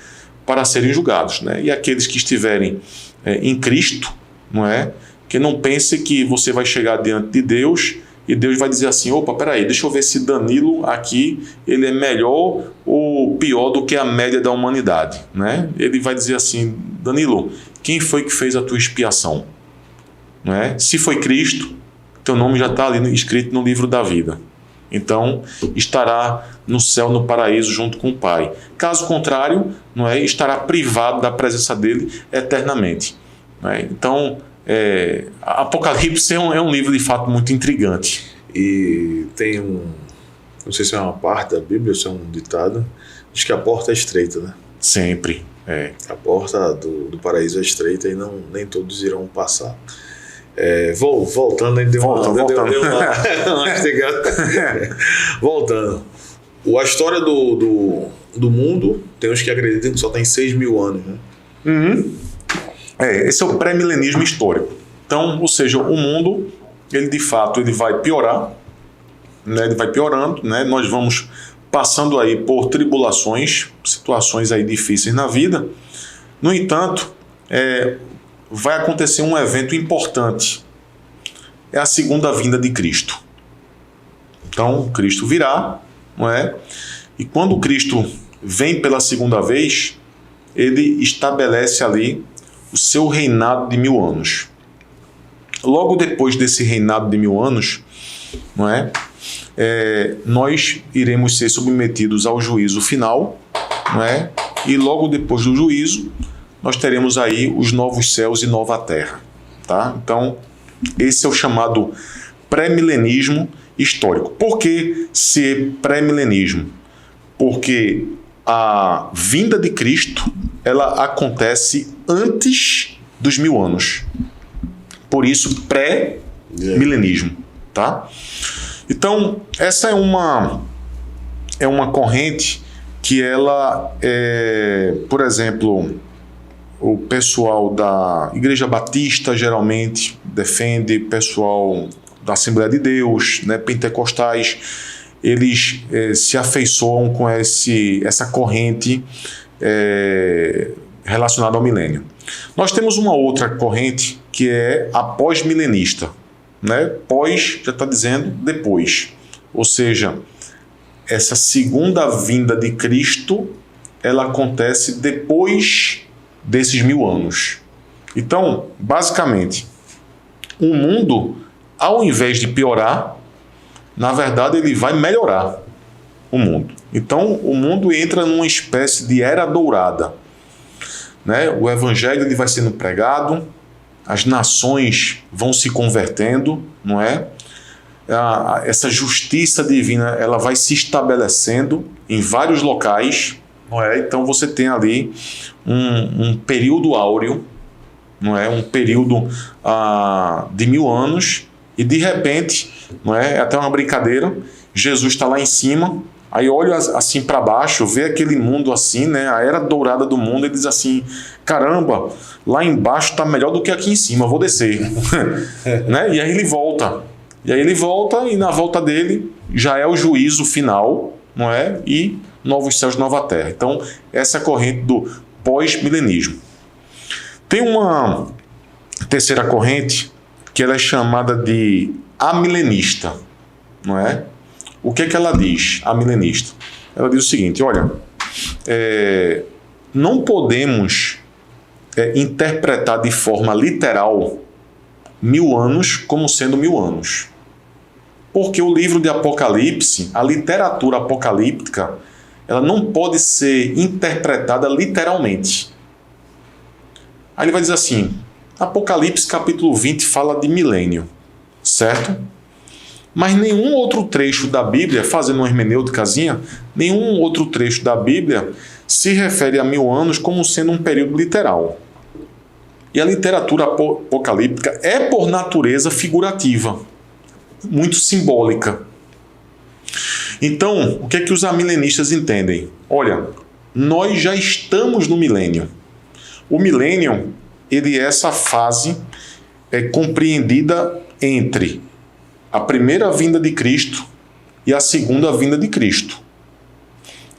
Speaker 2: para serem julgados, né? E aqueles que estiverem em Cristo, não é? Que não pense que você vai chegar diante de Deus e Deus vai dizer assim, opa, peraí, deixa eu ver se Danilo aqui, ele é melhor ou pior do que a média da humanidade, né? Ele vai dizer assim, Danilo, quem foi que fez a tua expiação? Não é? Se foi Cristo, teu nome já está ali escrito no livro da vida. Então, estará no céu, no paraíso, junto com o Pai. Caso contrário, não é, estará privado da presença dele eternamente. Não é? Então, Apocalipse é um livro, de fato, muito intrigante.
Speaker 1: E tem não sei se é uma parte da Bíblia ou se é um ditado, diz que a porta é estreita, né?
Speaker 2: Sempre.
Speaker 1: A porta do paraíso é estreita e nem todos irão passar. Voltando, deu uma mastigada. Voltando. A história do mundo, tem uns que acreditam que só tem 6.000 anos, né?
Speaker 2: Uhum. Esse é o pré-milenismo histórico. Então, ou seja, o mundo, ele de fato ele vai piorar, né? Ele vai piorando, né? Nós vamos passando aí por tribulações, situações aí difíceis na vida. No entanto, vai acontecer um evento importante. É a segunda vinda de Cristo. Então, Cristo virá, não é? E quando Cristo vem pela segunda vez, ele estabelece ali o seu reinado de 1000 anos. Logo depois desse reinado de 1000 anos, não é? Nós iremos ser submetidos ao juízo final, não é? E logo depois do juízo, nós teremos aí os novos céus e nova terra, tá? Então, esse é o chamado pré-milenismo histórico. Por que ser pré-milenismo? Porque a vinda de Cristo, ela acontece antes dos 1000 anos. Por isso, pré-milenismo, tá? Então, essa é uma corrente que ela, por exemplo, o pessoal da Igreja Batista geralmente defende, pessoal da Assembleia de Deus, né, pentecostais, eles se afeiçoam com essa corrente relacionada ao milênio. Nós temos uma outra corrente que é a pós-milenista, né? Pós já está dizendo depois, ou seja, essa segunda vinda de Cristo, ela acontece depois desses 1000 anos. Então, basicamente, o mundo, ao invés de piorar, na verdade ele vai melhorar o mundo. Então, o mundo entra numa espécie de era dourada, né? O evangelho ele vai sendo pregado, as nações vão se convertendo, não é? Essa justiça divina ela vai se estabelecendo em vários locais, não é? Então você tem ali um período áureo, não é? Um período de 1000 anos, e de repente, não é até uma brincadeira, Jesus está lá em cima, aí olha assim para baixo, vê aquele mundo assim, né? A era dourada do mundo, ele diz assim, caramba, lá embaixo está melhor do que aqui em cima, vou descer. Né? E aí ele volta. E na volta dele já é o juízo final, não é? E novos céus, nova terra. Então, essa é a corrente do pós-milenismo. Tem uma terceira corrente que ela é chamada de amilenista, não é? O que ela diz, a milenista? Ela diz o seguinte, olha, não podemos interpretar de forma literal 1000 anos como sendo 1000 anos. Porque o livro de Apocalipse, a literatura apocalíptica, ela não pode ser interpretada literalmente. Aí ele vai dizer assim, Apocalipse capítulo 20 fala de milênio, certo? Mas nenhum outro trecho da Bíblia, fazendo uma hermenêuticazinha, nenhum outro trecho da Bíblia se refere a 1000 anos como sendo um período literal. E a literatura apocalíptica é, por natureza, figurativa, muito simbólica. Então, o que é que os amilenistas entendem? Olha, nós já estamos no milênio. O milênio, ele é essa fase compreendida entre a primeira vinda de Cristo e a segunda vinda de Cristo.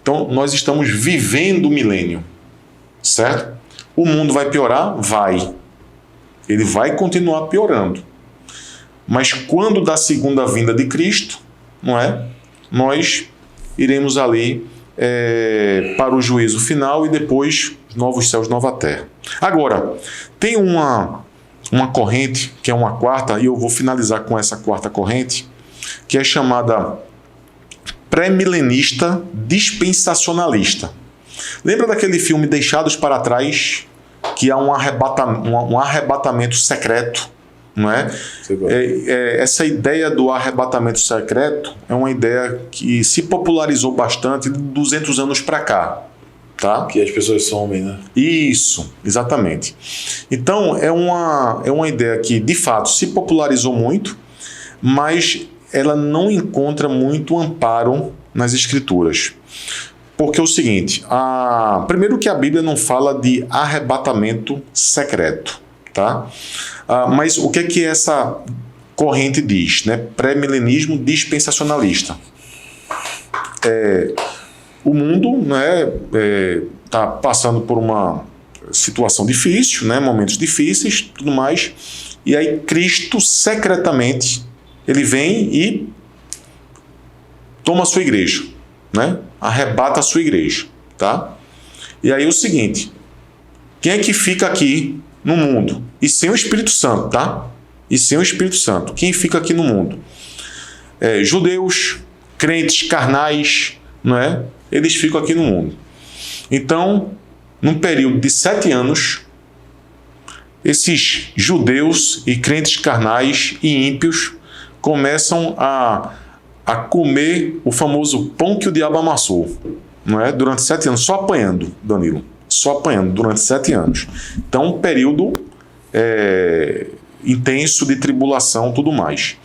Speaker 2: Então, nós estamos vivendo o milênio, certo? O mundo vai piorar? Vai. Ele vai continuar piorando. Mas quando da segunda vinda de Cristo, não é? Nós iremos ali para o juízo final e depois novos céus, nova terra. Agora, tem uma corrente, que é uma quarta, e eu vou finalizar com essa quarta corrente, que é chamada pré-milenista dispensacionalista. Lembra daquele filme Deixados para Trás, que há um arrebatamento secreto, não é? Essa ideia do arrebatamento secreto é uma ideia que se popularizou bastante de 200 anos para cá. Tá?
Speaker 1: Que as pessoas somem, né?
Speaker 2: Isso, exatamente. Então, é uma ideia que, de fato, se popularizou muito, mas ela não encontra muito amparo nas Escrituras. Porque é o seguinte, primeiro que a Bíblia não fala de arrebatamento secreto, tá? Mas o que é que essa corrente diz, né? Pré-milenismo dispensacionalista. O mundo, né, tá passando por uma situação difícil, né, momentos difíceis, tudo mais, e aí Cristo secretamente ele vem e toma a sua igreja, né, arrebata a sua igreja, tá? E aí é o seguinte, quem é que fica aqui no mundo? E sem o Espírito Santo, tá? E sem o Espírito Santo, quem fica aqui no mundo? Judeus, crentes carnais, não é? Eles ficam aqui no mundo. Então, num período de 7 anos, esses judeus e crentes carnais e ímpios começam a comer o famoso pão que o diabo amassou, não é? Durante 7 anos, só apanhando, Danilo, só apanhando durante 7 anos. Então, um período intenso de tribulação, tudo mais.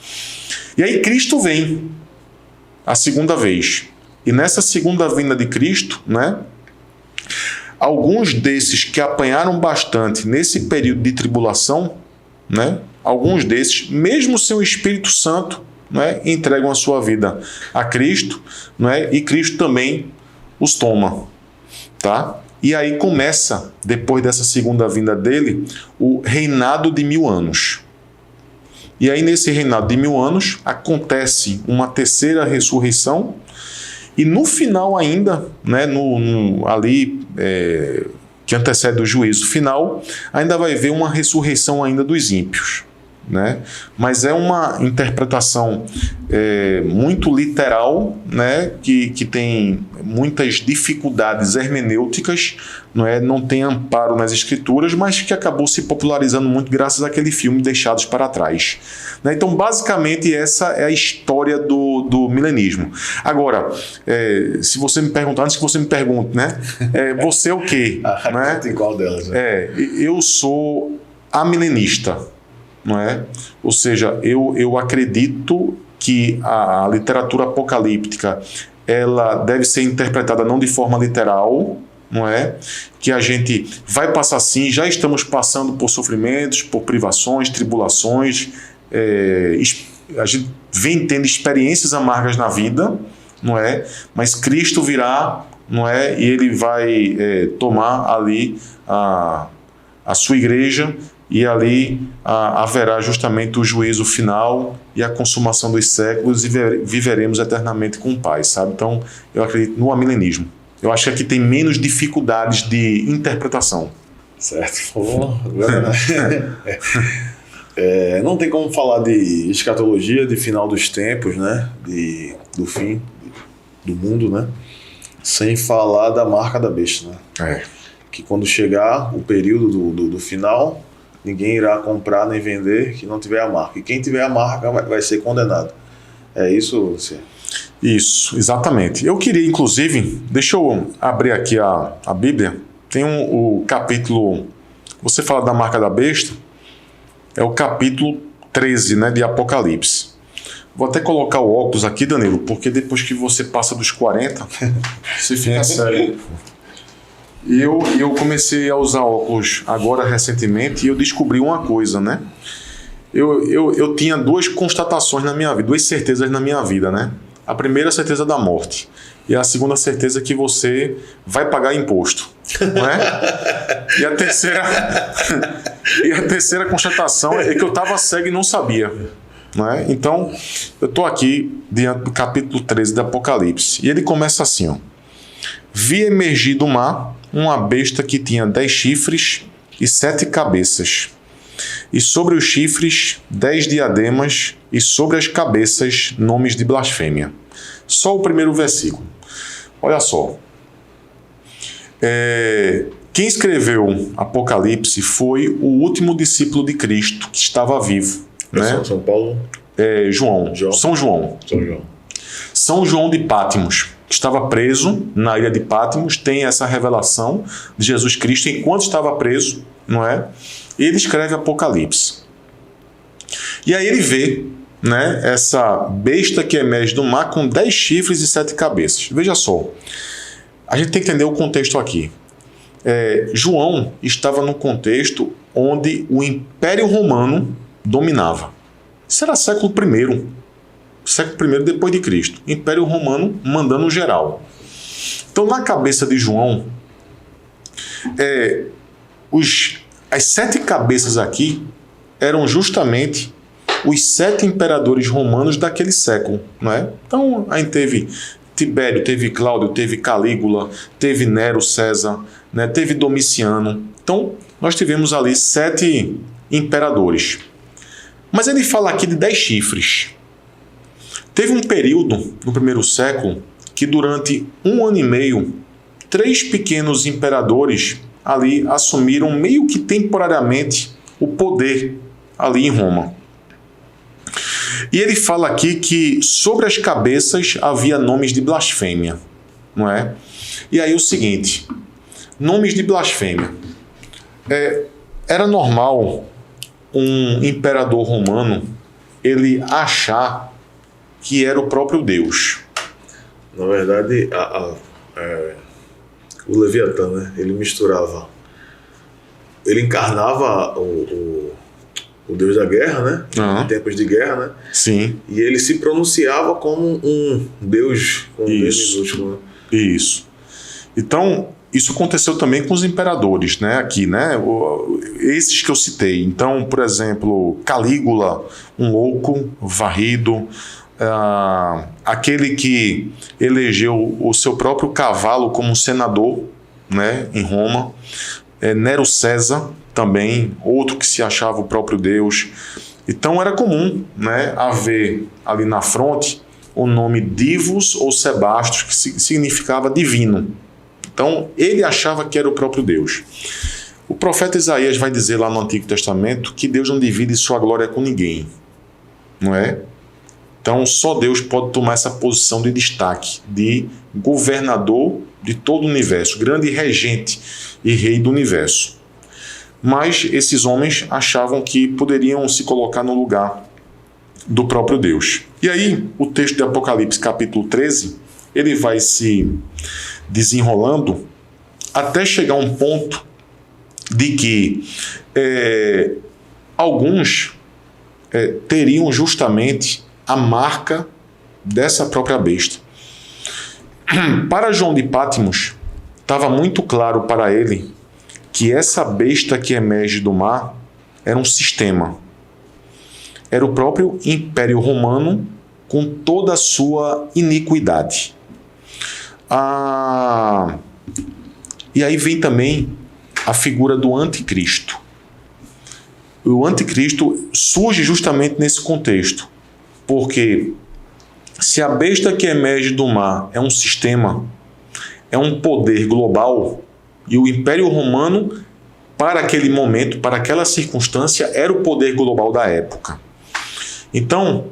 Speaker 2: E aí Cristo vem a segunda vez. E nessa segunda vinda de Cristo, né, alguns desses que apanharam bastante nesse período de tribulação, né, alguns desses, mesmo sem o Espírito Santo, né, entregam a sua vida a Cristo, né, e Cristo também os toma. Tá? E aí começa, depois dessa segunda vinda dele, o reinado de 1000 anos. E aí nesse reinado de 1000 anos acontece uma terceira ressurreição. E no final ainda, né, que antecede o juízo final, ainda vai haver uma ressurreição ainda dos ímpios, né? Mas é uma interpretação muito literal, né, que tem muitas dificuldades hermenêuticas, não tem amparo nas Escrituras, mas que acabou se popularizando muito graças àquele filme Deixados para Trás. Então, basicamente, essa é a história do milenismo. Agora, se você me perguntar, antes que você me pergunte, né? Você é o quê? Né?
Speaker 1: Tem qual delas? Né?
Speaker 2: Eu sou amilenista, não é? Ou seja, eu acredito que a literatura apocalíptica ela deve ser interpretada não de forma literal, não é? Que a gente vai passar sim, já estamos passando por sofrimentos, por privações, tribulações, a gente vem tendo experiências amargas na vida, não é? Mas Cristo virá, não é? E ele vai tomar ali a sua igreja, e ali haverá justamente o juízo final e a consumação dos séculos, e viveremos eternamente com o Pai, sabe? Então, eu acredito no amilenismo. Eu acho que aqui tem menos dificuldades de interpretação.
Speaker 1: Certo. Não tem como falar de escatologia, de final dos tempos, né? Do fim do mundo, né? Sem falar da marca da besta, né? Que quando chegar o período do final, ninguém irá comprar nem vender que não tiver a marca. E quem tiver a marca vai ser condenado. É isso, você?
Speaker 2: Isso, exatamente. Eu queria, inclusive, deixa eu abrir aqui a Bíblia. Tem o capítulo, você fala da marca da besta, é o capítulo 13, né, de Apocalipse. Vou até colocar o óculos aqui, Danilo, porque depois que você passa dos 40, você fica sério. E eu comecei a usar óculos agora recentemente e eu descobri uma coisa, né? Eu tinha 2 constatações na minha vida, 2 certezas na minha vida, né? A primeira, a certeza da morte. E a segunda, a certeza que você vai pagar imposto, não é? E a terceira constatação é que eu estava cego e não sabia. Não é? Então, eu estou aqui diante do capítulo 13 do Apocalipse. E ele começa assim, ó. Vi emergir do mar uma besta que tinha 10 chifres e 7 cabeças. E sobre os chifres, 10 diademas, e sobre as cabeças, nomes de blasfêmia. Só o primeiro versículo. Olha só. Quem escreveu Apocalipse foi o último discípulo de Cristo que estava vivo. Né?
Speaker 1: São Paulo?
Speaker 2: João. São João. São João de Pátimos. Estava preso na ilha de Pátimos. Tem essa revelação de Jesus Cristo enquanto estava preso, não é? Ele escreve Apocalipse. E aí ele vê, né, essa besta que emerge do mar com 10 chifres e 7 cabeças. Veja só. A gente tem que entender o contexto aqui. João estava no contexto onde o Império Romano dominava. Isso era século I depois de Cristo. Império Romano mandando geral. Então, na cabeça de João, as 7 cabeças aqui eram justamente os 7 imperadores romanos daquele século. Não é? Então, a gente teve Tibério, teve Cláudio, teve Calígula, teve Nero, César, né? Teve Domiciano. Então, nós tivemos ali 7 imperadores. Mas ele fala aqui de 10 chifres. Teve um período, no primeiro século, que durante 1 ano e meio, 3 pequenos imperadores ali assumiram meio que temporariamente o poder ali em Roma. E ele fala aqui que sobre as cabeças havia nomes de blasfêmia, não é? E aí o seguinte, nomes de blasfêmia. Era normal um imperador romano ele achar que era o próprio Deus.
Speaker 1: Na verdade, o Leviatã, né? Ele misturava, ele encarnava o Deus da guerra, né? Em tempos de guerra, né?
Speaker 2: Sim.
Speaker 1: E ele se pronunciava como um Deus, com um D minúsculo.
Speaker 2: Isso. Então, isso aconteceu também com os imperadores, né? Aqui, né? Esses que eu citei. Então, por exemplo, Calígula, um louco varrido, aquele que elegeu o seu próprio cavalo como senador, né? Em Roma. Nero César, também, outro que se achava o próprio Deus. Então era comum, né, haver ali na fronte o nome Divus ou Sebastos, que significava divino. Então ele achava que era o próprio Deus. O profeta Isaías vai dizer lá no Antigo Testamento que Deus não divide sua glória com ninguém, não é? Então só Deus pode tomar essa posição de destaque, de governador de todo o universo, grande regente e rei do universo. Mas esses homens achavam que poderiam se colocar no lugar do próprio Deus. E aí, o texto de Apocalipse, capítulo 13, ele vai se desenrolando até chegar a um ponto de que alguns teriam justamente a marca dessa própria besta. Para João de Pátimos, estava muito claro para ele que essa besta que emerge do mar era um sistema. Era o próprio Império Romano com toda a sua iniquidade. E aí vem também a figura do anticristo. O anticristo surge justamente nesse contexto, porque se a besta que emerge do mar é um sistema, é um poder global, e o Império Romano, para aquele momento, para aquela circunstância, era o poder global da época. Então,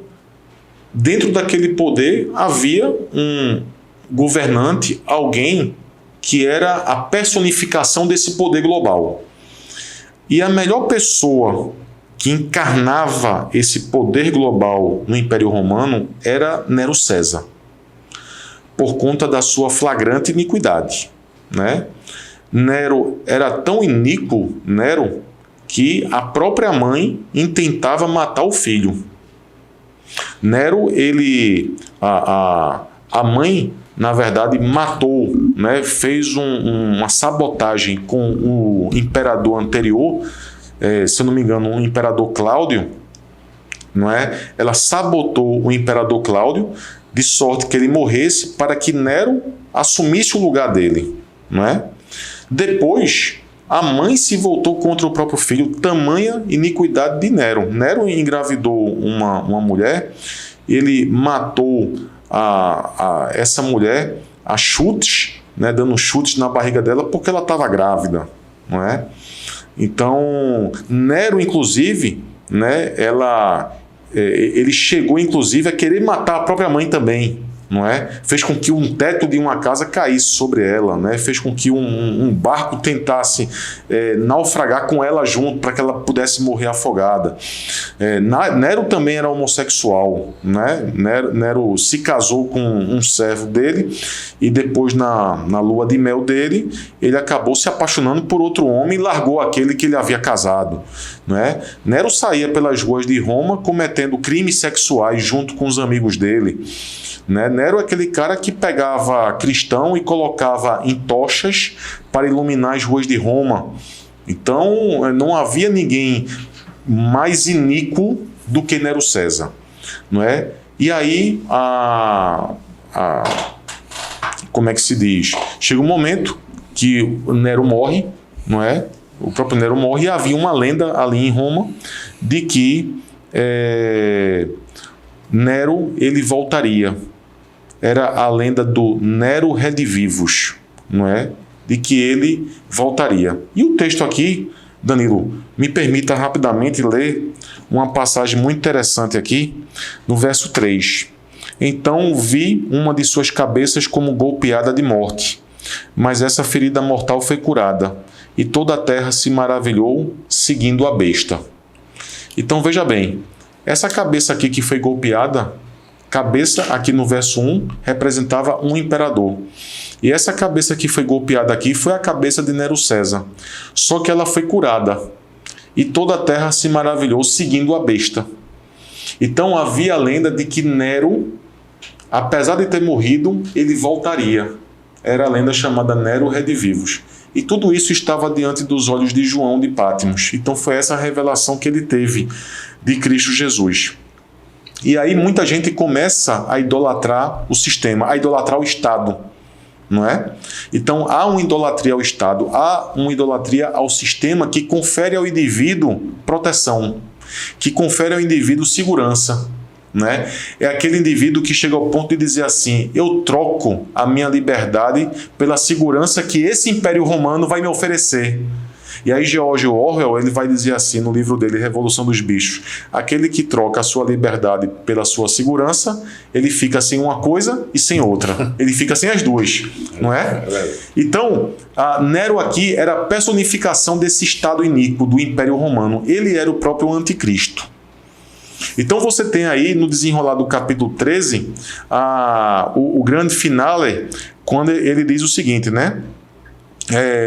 Speaker 2: dentro daquele poder, havia um governante, alguém que era a personificação desse poder global. E a melhor pessoa que encarnava esse poder global no Império Romano era Nero César, por conta da sua flagrante iniquidade, né? Nero era tão iníquo, que a própria mãe intentava matar o filho. Nero, a mãe, na verdade, matou, né? Fez uma sabotagem com o imperador anterior, se eu não me engano, o imperador Cláudio, não é? Ela sabotou o imperador Cláudio, de sorte que ele morresse para que Nero assumisse o lugar dele, não é? Depois, a mãe se voltou contra o próprio filho, tamanha iniquidade de Nero. Nero engravidou uma mulher, ele matou essa mulher a chutes, né, dando chutes na barriga dela porque ela estava grávida, não é? Então, Nero, inclusive, né, ele chegou, inclusive, a querer matar a própria mãe também, não é? Fez com que um teto de uma casa caísse sobre ela, né? Fez com que um barco tentasse naufragar com ela junto para que ela pudesse morrer afogada. Nero também era homossexual, né? Nero se casou com um servo dele e depois na lua de mel dele ele acabou se apaixonando por outro homem e largou aquele que ele havia casado, não é? Nero saía pelas ruas de Roma cometendo crimes sexuais junto com os amigos dele. Nero é aquele cara que pegava cristão e colocava em tochas para iluminar as ruas de Roma. Então, não havia ninguém mais iníquo do que Nero César, não é? E aí, como é que se diz? Chega um momento que Nero morre, não é? O próprio Nero morre e havia uma lenda ali em Roma de que Nero ele voltaria. Era a lenda do Nero Redivivus, não é? De que ele voltaria. E o texto aqui, Danilo, me permita rapidamente ler uma passagem muito interessante aqui, no verso 3. Então vi uma de suas cabeças como golpeada de morte, mas essa ferida mortal foi curada, e toda a terra se maravilhou, seguindo a besta. Então veja bem, essa cabeça aqui que foi golpeada, cabeça aqui no verso 1 representava um imperador. E essa cabeça que foi golpeada aqui foi a cabeça de Nero César. Só que ela foi curada. E toda a terra se maravilhou seguindo a besta. Então havia a lenda de que Nero, apesar de ter morrido, ele voltaria. Era a lenda chamada Nero Redivivus. E tudo isso estava diante dos olhos de João de Pátmos. Então foi essa a revelação que ele teve de Cristo Jesus. E aí muita gente começa a idolatrar o sistema, a idolatrar o Estado, não é? Então há uma idolatria ao Estado, há uma idolatria ao sistema que confere ao indivíduo proteção, que confere ao indivíduo segurança, né? É aquele indivíduo que chega ao ponto de dizer assim: eu troco a minha liberdade pela segurança que esse Império Romano vai me oferecer. E aí George Orwell ele vai dizer assim no livro dele, Revolução dos Bichos: aquele que troca a sua liberdade pela sua segurança, ele fica sem uma coisa e sem outra. Ele fica sem as duas, não é? Então, Nero aqui era a personificação desse estado iníquo do Império Romano. Ele era o próprio anticristo. Então você tem aí no desenrolar do capítulo 13 o grande finale, quando ele diz o seguinte, né?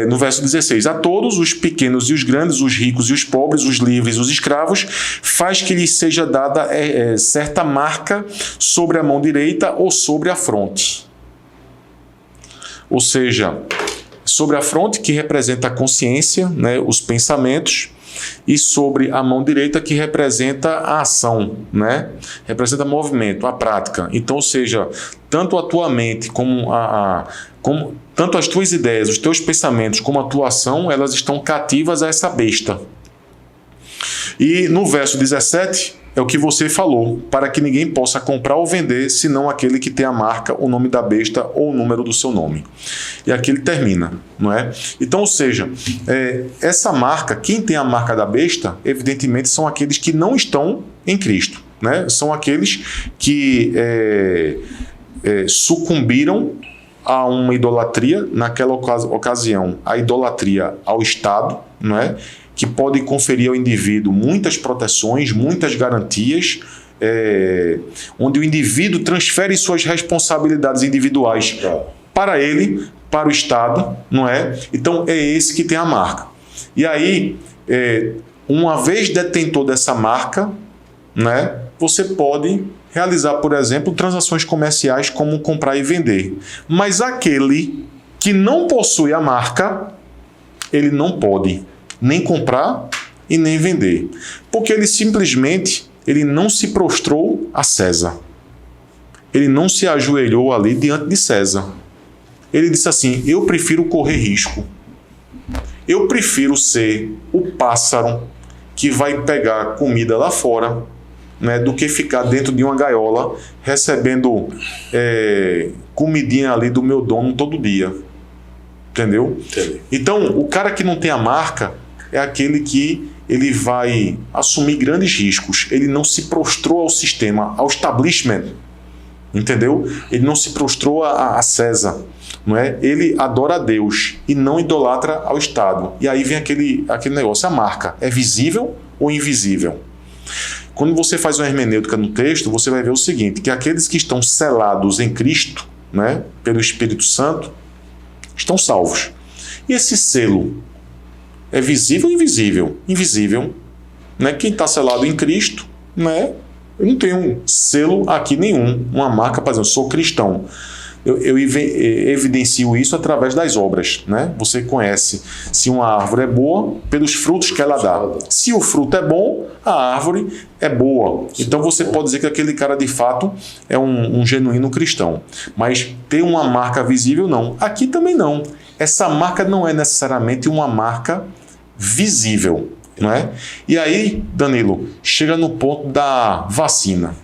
Speaker 2: No verso 16: a todos, os pequenos e os grandes, os ricos e os pobres, os livres e os escravos, faz que lhes seja dada certa marca sobre a mão direita ou sobre a fronte. Ou seja, sobre a fronte, que representa a consciência, né, os pensamentos, e sobre a mão direita, que representa a ação, né? Representa movimento, a prática. Então, ou seja, tanto a tua mente tanto as tuas ideias, os teus pensamentos, como a tua ação, elas estão cativas a essa besta. E no verso 17 é o que você falou: para que ninguém possa comprar ou vender, senão aquele que tem a marca, o nome da besta ou o número do seu nome. E aqui ele termina, não é? Então, ou seja, essa marca, quem tem a marca da besta, evidentemente são aqueles que não estão em Cristo, né? São aqueles que sucumbiram a uma idolatria, naquela ocasião, a idolatria ao Estado, não é? Que pode conferir ao indivíduo muitas proteções, muitas garantias, onde o indivíduo transfere suas responsabilidades individuais para ele, para o Estado, não é? Então é esse que tem a marca. E aí, uma vez detentor dessa marca, né, você pode realizar, por exemplo, transações comerciais como comprar e vender. Mas aquele que não possui a marca, ele não pode nem comprar e nem vender, porque ele simplesmente ele não se prostrou a César. Ele não se ajoelhou ali diante de César. Ele disse assim: eu prefiro correr risco. Eu prefiro ser o pássaro que vai pegar comida lá fora, né, do que ficar dentro de uma gaiola recebendo comidinha ali do meu dono todo dia. Entendeu?
Speaker 1: Entendi.
Speaker 2: Então, o cara que não tem a marca é aquele que ele vai assumir grandes riscos. Ele não se prostrou ao sistema, ao establishment. Entendeu? Ele não se prostrou a César. Não é? Ele adora a Deus e não idolatra ao Estado. E aí vem aquele negócio, a marca é visível ou invisível? Quando você faz uma hermenêutica no texto, você vai ver o seguinte, que aqueles que estão selados em Cristo, né, pelo Espírito Santo, estão salvos. E esse selo é visível ou invisível? Invisível. Né? Quem está selado em Cristo, né? Eu não tenho selo aqui nenhum, uma marca, por exemplo, sou cristão. Eu evidencio isso através das obras, né? Você conhece se uma árvore é boa pelos frutos que ela dá. Se o fruto é bom, a árvore é boa. Então você pode dizer que aquele cara de fato é um genuíno cristão. Mas ter uma marca visível, não. Aqui também não. Essa marca não é necessariamente uma marca visível, não é? E aí, Danilo, chega no ponto da vacina.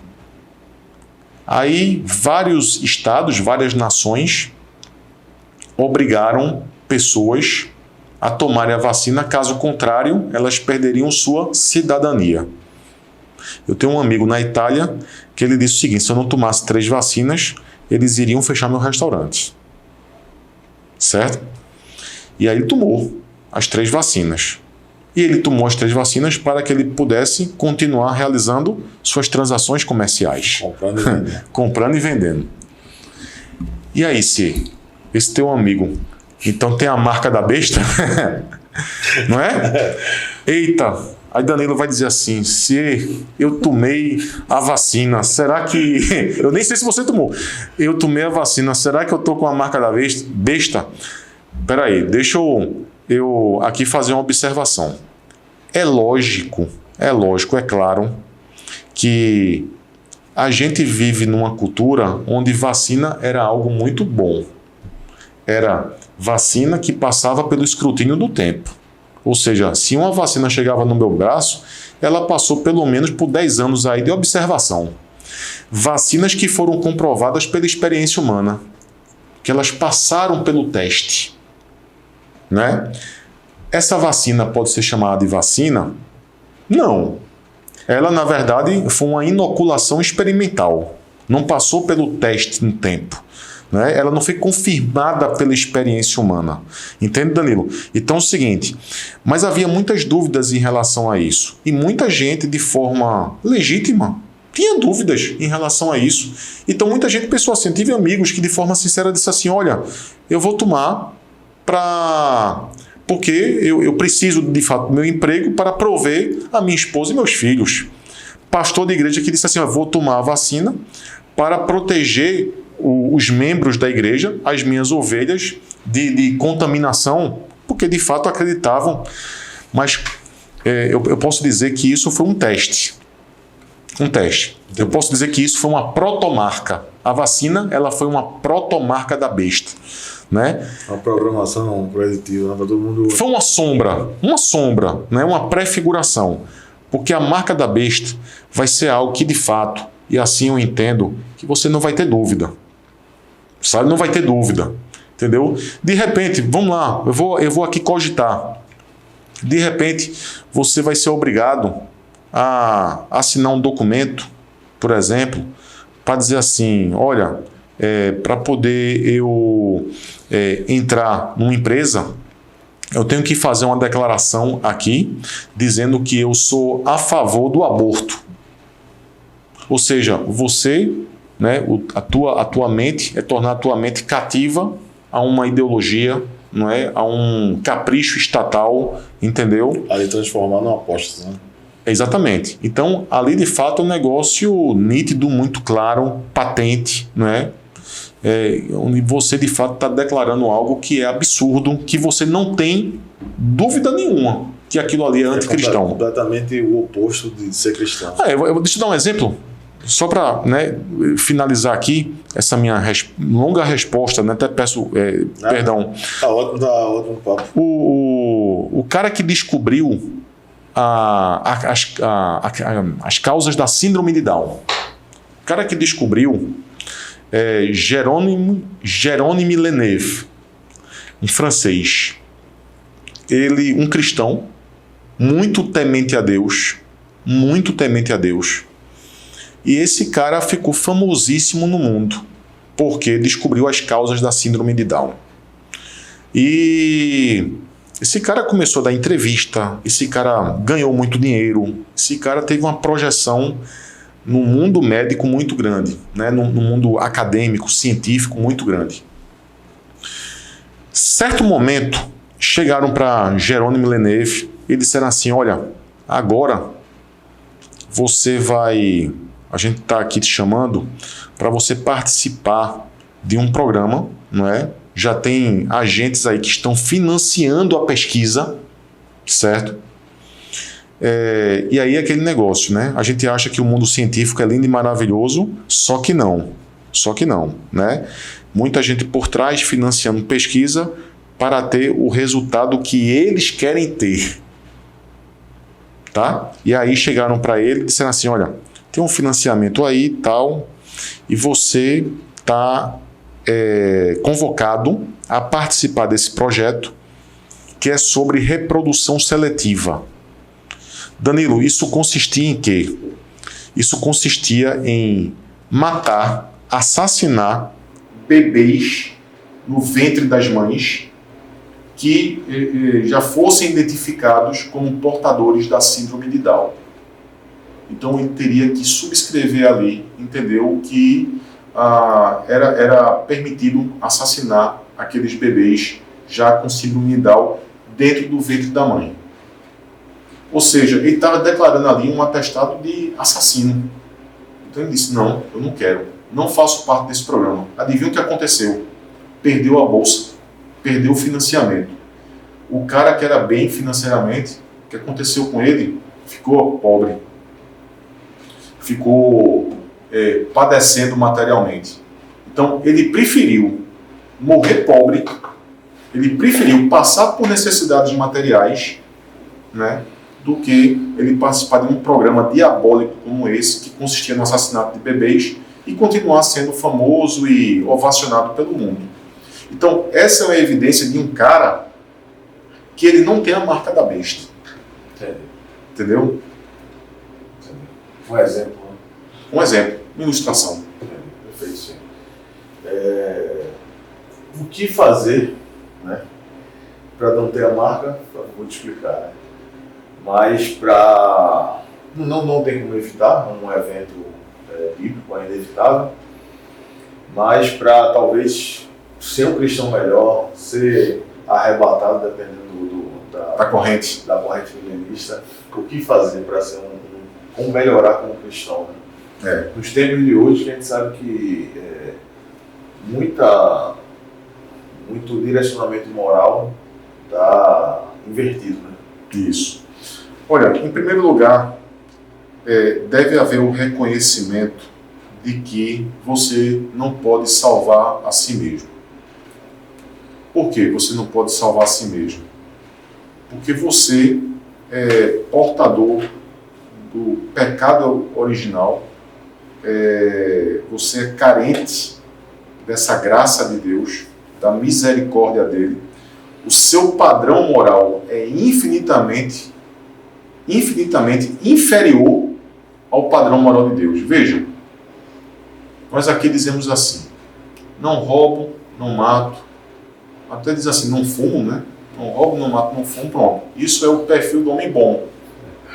Speaker 2: Aí vários estados, várias nações obrigaram pessoas a tomarem a vacina, caso contrário, elas perderiam sua cidadania. Eu tenho um amigo na Itália que ele disse o seguinte: se eu não tomasse 3 vacinas, eles iriam fechar meu restaurante. Certo? E aí ele tomou as 3 vacinas. E ele tomou as 3 vacinas para que ele pudesse continuar realizando suas transações comerciais.
Speaker 1: Comprando e vendendo.
Speaker 2: Comprando e vendendo. E aí, se esse teu amigo, então tem a marca da besta, não é? Eita, aí Danilo vai dizer assim: se eu tomei a vacina, será que... Eu nem sei se você tomou. Eu tomei a vacina, será que eu tô com a marca da besta? Peraí, deixa eu aqui fazer uma observação. É lógico, é claro, que a gente vive numa cultura onde vacina era algo muito bom. Era vacina que passava pelo escrutínio do tempo. Ou seja, se uma vacina chegava no meu braço, ela passou pelo menos por 10 anos aí de observação. Vacinas que foram comprovadas pela experiência humana, que elas passaram pelo teste. Né? Essa vacina pode ser chamada de vacina? Não. Ela, na verdade, foi uma inoculação experimental. Não passou pelo teste no tempo. Né? Ela não foi confirmada pela experiência humana. Entende, Danilo? Então é o seguinte, mas havia muitas dúvidas em relação a isso. E muita gente, de forma legítima, tinha dúvidas em relação a isso. Então muita gente pensou assim, tive amigos que de forma sincera disse assim, olha, eu vou tomar porque eu preciso, de fato, do meu emprego para prover a minha esposa e meus filhos. Pastor de igreja que disse assim, eu vou tomar a vacina para proteger os membros da igreja, as minhas ovelhas, de contaminação, porque de fato acreditavam. Mas eu posso dizer que isso foi um teste. Um teste. Eu posso dizer que isso foi uma protomarca. A vacina, ela foi uma protomarca da besta. Né?
Speaker 1: Uma programação preditiva, para todo mundo.
Speaker 2: Foi uma sombra, né? Uma prefiguração. Porque a marca da besta vai ser algo que, de fato, e assim eu entendo, que você não vai ter dúvida. Sabe? Não vai ter dúvida. Entendeu? De repente, vamos lá, eu vou aqui cogitar. De repente, você vai ser obrigado a assinar um documento, por exemplo, para dizer assim, olha, para poder eu entrar numa empresa, eu tenho que fazer uma declaração aqui, dizendo que eu sou a favor do aborto. Ou seja, você, né, a tua mente, tornar a tua mente cativa a uma ideologia, não é? A um capricho estatal, entendeu?
Speaker 1: Ali transformar numa aposta, né?
Speaker 2: Exatamente. Então, ali de fato é um negócio nítido, muito claro, patente, não é? Onde você de fato está declarando algo que é absurdo, que você não tem dúvida nenhuma. que aquilo ali é anticristão.
Speaker 1: Completamente o oposto de ser cristão.
Speaker 2: Deixa eu dar um exemplo, só para, né, finalizar aqui essa minha longa resposta, né, até peço perdão.
Speaker 1: Tá ótimo papo.
Speaker 2: O cara que descobriu as causas da síndrome de Down, o cara que descobriu Jérôme Villeneuve, um francês, um cristão, muito temente a Deus, e esse cara ficou famosíssimo no mundo, porque descobriu as causas da síndrome de Down. E esse cara começou a dar entrevista, esse cara ganhou muito dinheiro, esse cara teve uma projeção no mundo médico muito grande, né? No mundo acadêmico, científico muito grande. Certo momento, chegaram para Jérôme Villeneuve e disseram assim: olha, agora a gente está aqui te chamando para você participar de um programa, não é? Já tem agentes aí que estão financiando a pesquisa, certo? E aí aquele negócio, né? A gente acha que o mundo científico é lindo e maravilhoso, só que não, né? Muita gente por trás financiando pesquisa para ter o resultado que eles querem ter, tá? E aí chegaram para ele e disseram assim: olha, tem um financiamento aí e tal, e você está convocado a participar desse projeto que é sobre reprodução seletiva. Danilo, isso consistia em quê? Isso consistia em matar, assassinar bebês no ventre das mães que já fossem identificados como portadores da síndrome de Down. Então ele teria que subscrever ali, entendeu, que era permitido assassinar aqueles bebês já com síndrome de Down dentro do ventre da mãe. Ou seja, ele estava declarando ali um atestado de assassino. Então ele disse: não, eu não quero, não faço parte desse programa. Adivinha o que aconteceu? Perdeu a bolsa, perdeu o financiamento. O cara que era bem financeiramente, o que aconteceu com ele? Ficou pobre. Ficou padecendo materialmente. Então ele preferiu morrer pobre, ele preferiu passar por necessidades materiais, né, do que ele participar de um programa diabólico como esse, que consistia no assassinato de bebês, e continuar sendo famoso e ovacionado pelo mundo. Então, essa é uma evidência de um cara que ele não tem a marca da besta. Entendeu?
Speaker 1: Um exemplo.
Speaker 2: Um exemplo, uma ilustração.
Speaker 1: Perfeito, sim. O que fazer, né, para não ter a marca? Vou te explicar, né? Mas para não tem como evitar, um evento bíblico é inevitável, mas para talvez ser um cristão melhor, ser arrebatado dependendo da corrente milenista, o que fazer para ser como melhorar como cristão, né? Nos tempos de hoje, que a gente sabe que muito direcionamento moral está invertido, né?
Speaker 2: Isso. Olha, em primeiro lugar, deve haver um reconhecimento de que você não pode salvar a si mesmo. Por que você não pode salvar a si mesmo? Porque você é portador do pecado original, você é carente dessa graça de Deus, da misericórdia dele. O seu padrão moral é infinitamente inferior ao padrão moral de Deus. Veja, nós aqui dizemos assim: não roubo, não mato, até diz assim, não fumo, né? Não roubo, não mato, não fumo, pronto. Isso é o perfil do homem bom,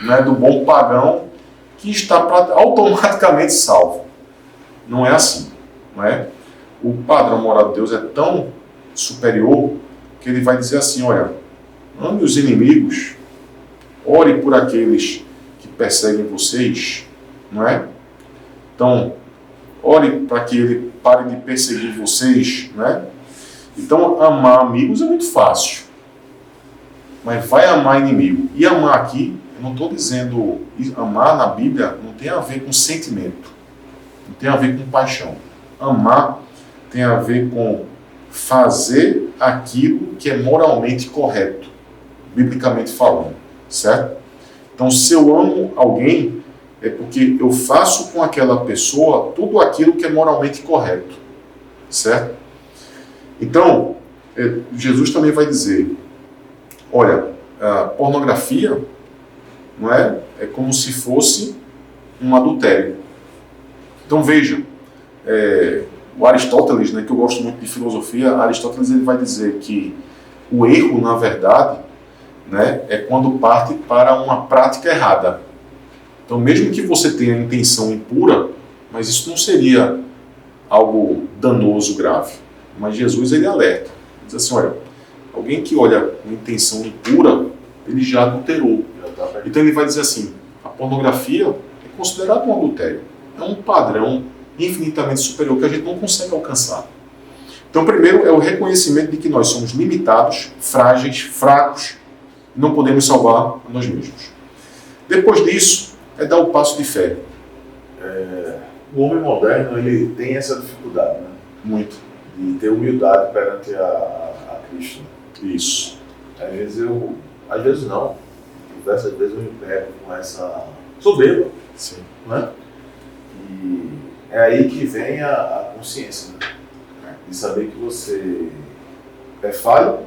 Speaker 2: né? Do bom pagão que está automaticamente salvo. Não é assim, não é? O padrão moral de Deus é tão superior que ele vai dizer assim: olha, ame os inimigos, ore por aqueles que perseguem vocês, não é? Então, ore para que ele pare de perseguir vocês, não é? Então, amar amigos é muito fácil. mas vai amar inimigo. E amar aqui, eu não estou dizendo, amar na Bíblia não tem a ver com sentimento, não tem a ver com paixão. Amar tem a ver com fazer aquilo que é moralmente correto, biblicamente falando, certo? Então, se eu amo alguém, é porque eu faço com aquela pessoa tudo aquilo que é moralmente correto, certo? Então, Jesus também vai dizer, olha, a pornografia não é como se fosse um adultério. Então veja, o Aristóteles, né, que eu gosto muito de filosofia, Aristóteles ele vai dizer que o erro, na verdade, né, é quando parte para uma prática errada. Então, mesmo que você tenha intenção impura, mas isso não seria algo danoso, grave. Mas Jesus ele alerta, diz assim, olha, alguém que olha com intenção impura, ele já adulterou. Então ele vai dizer assim, a pornografia é considerada um adultério. É um padrão infinitamente superior que a gente não consegue alcançar. Então, primeiro é o reconhecimento de que nós somos limitados, frágeis, fracos, e não podemos salvar a nós mesmos. Depois disso, é dar o passo de fé.
Speaker 3: O homem moderno ele tem essa dificuldade, né?
Speaker 2: Muito.
Speaker 3: De ter humildade perante a Cristo.
Speaker 2: Isso.
Speaker 3: Às vezes não, diversas vezes eu me pego com essa soberba,
Speaker 2: Sim.
Speaker 3: né? E é aí que vem a consciência, né? De saber que você é falho,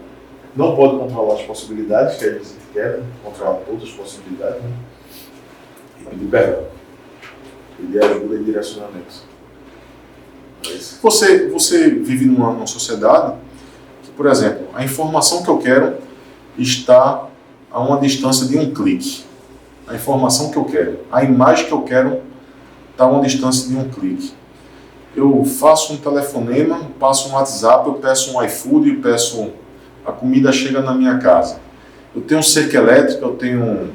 Speaker 3: não pode controlar as possibilidades, que a gente quer, né? Controlar todas as possibilidades, né? E pedir perdão, pedir ajuda e direcionamento.
Speaker 2: Você vive numa sociedade que, por exemplo, a informação que eu quero está a uma distância de um clique. A informação que eu quero, a imagem que eu quero está a uma distância de um clique. Eu faço um telefonema, passo um WhatsApp, eu peço um iFood, a comida chega na minha casa. Eu tenho um cerca elétrica, eu tenho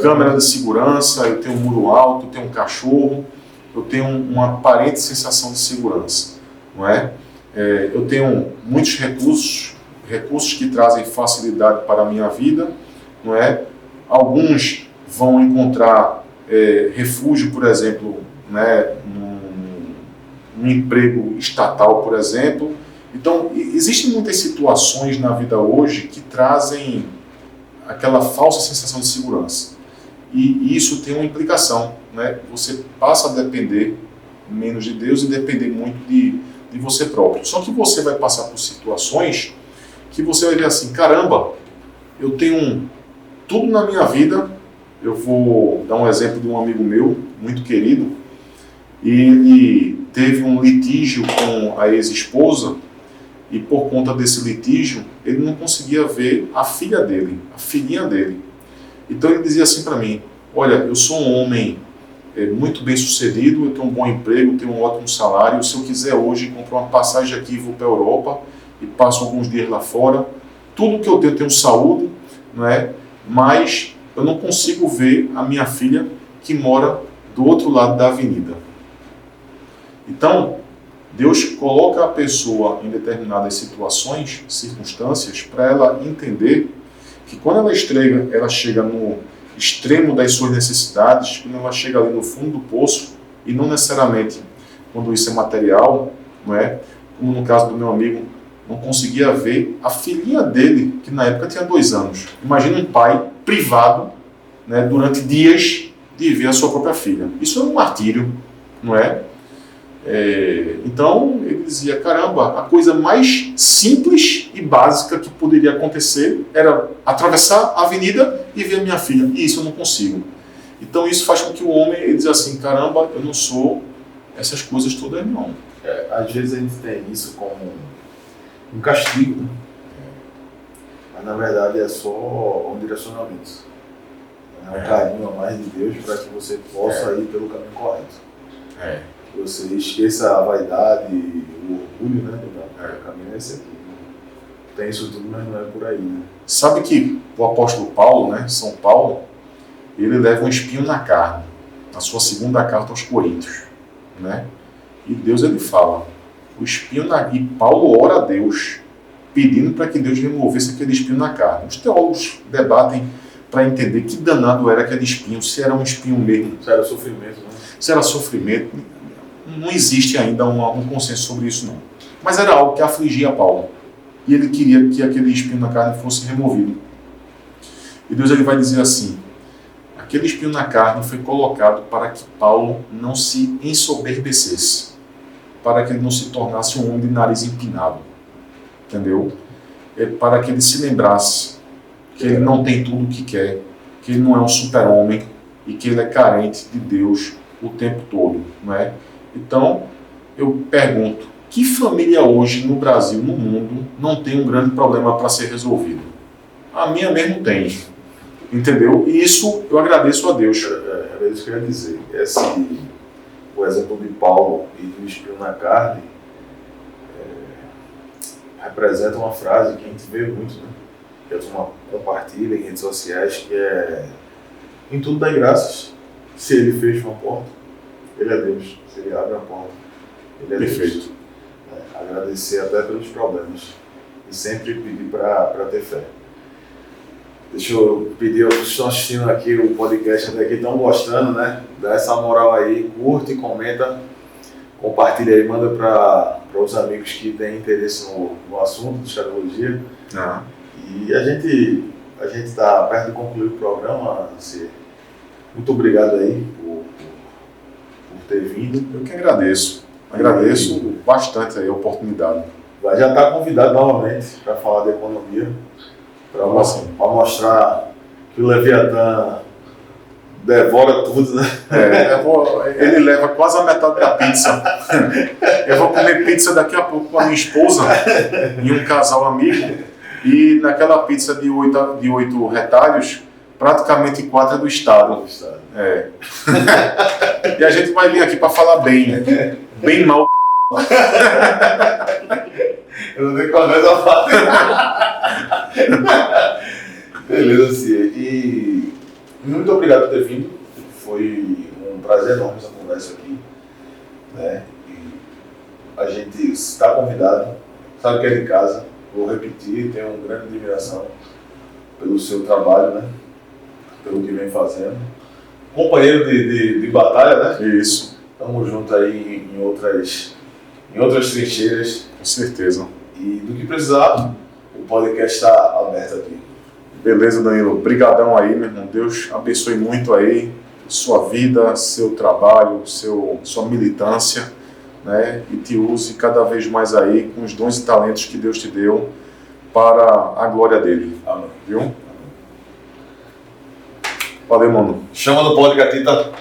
Speaker 2: câmera de segurança, eu tenho um muro alto, eu tenho um cachorro, eu tenho uma aparente sensação de segurança, não é? Eu tenho muitos recursos que trazem facilidade para a minha vida, não é? Alguns vão encontrar refúgio, por exemplo, né, num emprego estatal, por exemplo. Então, existem muitas situações na vida hoje que trazem aquela falsa sensação de segurança. E isso tem uma implicação, né? Você passa a depender menos de Deus e depender muito de você próprio. Só que você vai passar por situações que você vai ver assim, caramba, eu tenho tudo na minha vida. Eu vou dar um exemplo de um amigo meu, muito querido. Ele teve um litígio com a ex-esposa e por conta desse litígio, ele não conseguia ver a filha dele, a filhinha dele. Então ele dizia assim para mim, olha, eu sou um homem muito bem sucedido, eu tenho um bom emprego, tenho um ótimo salário, se eu quiser hoje comprar uma passagem aqui e vou para a Europa e passo alguns dias lá fora, tudo que eu tenho saúde, não é? Mas eu não consigo ver a minha filha que mora do outro lado da avenida. Então, Deus coloca a pessoa em determinadas situações, circunstâncias, para ela entender que quando ela chega no extremo das suas necessidades, quando ela chega ali no fundo do poço, e não necessariamente quando isso é material, não é? Como no caso do meu amigo, não conseguia ver a filhinha dele, que na época tinha 2 anos. Imagina um pai privado, né, durante dias de ver a sua própria filha. Isso é um martírio, não é? Então ele dizia, caramba, a coisa mais simples e básica que poderia acontecer era atravessar a avenida e ver a minha filha, e isso eu não consigo. Então isso faz com que o homem ele diz assim, caramba, eu não sou essas coisas todas não.
Speaker 3: Às vezes a gente tem isso como um castigo, né? Mas na verdade é só um direcionamento. É um carinho a mais de Deus para que você possa ir pelo caminho correto. Que você esqueça a vaidade, o orgulho, né? O caminho é esse aqui. Tem isso tudo, mas não é por aí, né?
Speaker 2: Sabe que o apóstolo Paulo, né, São Paulo, ele leva um espinho na carne, na sua segunda carta aos Coríntios, né? E Deus ele fala, o espinho e Paulo ora a Deus pedindo para que Deus removesse aquele espinho na carne. Os teólogos debatem para entender que danado era aquele espinho, se era um espinho mesmo,
Speaker 3: Isso era sofrimento, né?
Speaker 2: se era sofrimento. Não existe ainda um consenso sobre isso, não. Mas era algo que afligia Paulo. E ele queria que aquele espinho na carne fosse removido. E Deus ele vai dizer assim: aquele espinho na carne foi colocado para que Paulo não se ensoberbecesse, para que ele não se tornasse um homem de nariz empinado. Entendeu? É para que ele se lembrasse que ele não tem tudo o que quer, que ele não é um super-homem e que ele é carente de Deus o tempo todo, não é? Então, eu pergunto, que família hoje no Brasil, no mundo, não tem um grande problema para ser resolvido? A minha mesmo tem, entendeu? E isso eu agradeço a Deus.
Speaker 3: Era isso que eu ia dizer. O exemplo de Paulo e do espinho na carne representa uma frase que a gente vê muito, né? Que a turma compartilha em redes sociais, que é: em tudo dá graças. Se ele fecha uma porta, ele é Deus. Se ele abre a porta, ele é
Speaker 2: Perfeito.
Speaker 3: Deus. Agradecer até pelos problemas e sempre pedir para ter fé. Deixa eu pedir aos que estão assistindo aqui o podcast até aqui, estão gostando, né? Dá essa moral aí, curte, comenta, compartilha aí, manda para os amigos que têm interesse no assunto de escatologia. E a gente está perto de concluir o programa. Muito obrigado aí por ter vindo.
Speaker 2: Eu que agradeço. Agradeço bastante aí a oportunidade.
Speaker 3: Já está convidado novamente para falar de economia, para mostrar que o Leviatã devora tudo, né?
Speaker 2: Ele leva quase a metade da pizza. Eu vou comer pizza daqui a pouco com a minha esposa e um casal amigo. E naquela pizza de 8 retalhos, praticamente 4 é do Estado. É. E a gente vai vir aqui para falar bem mal.
Speaker 3: Eu não tenho conversa a falar. Beleza, Cia. E muito obrigado por ter vindo. Foi um prazer enorme essa conversa aqui, né? E a gente está convidado, sabe que é de casa. Vou repetir, tenho uma grande admiração pelo seu trabalho, né? Pelo que vem fazendo. Companheiro de batalha, né?
Speaker 2: Isso.
Speaker 3: Estamos juntos aí em outras trincheiras.
Speaker 2: Com certeza.
Speaker 3: E do que precisar, o podcast está aberto aqui.
Speaker 2: Beleza, Danilo. Obrigadão aí, meu irmão. Deus abençoe muito aí sua vida, seu trabalho, sua militância, né? E te use cada vez mais aí com os dons e talentos que Deus te deu para a glória dele.
Speaker 3: Amém.
Speaker 2: Viu? Valeu, mano.
Speaker 3: Chama no podcast, tá?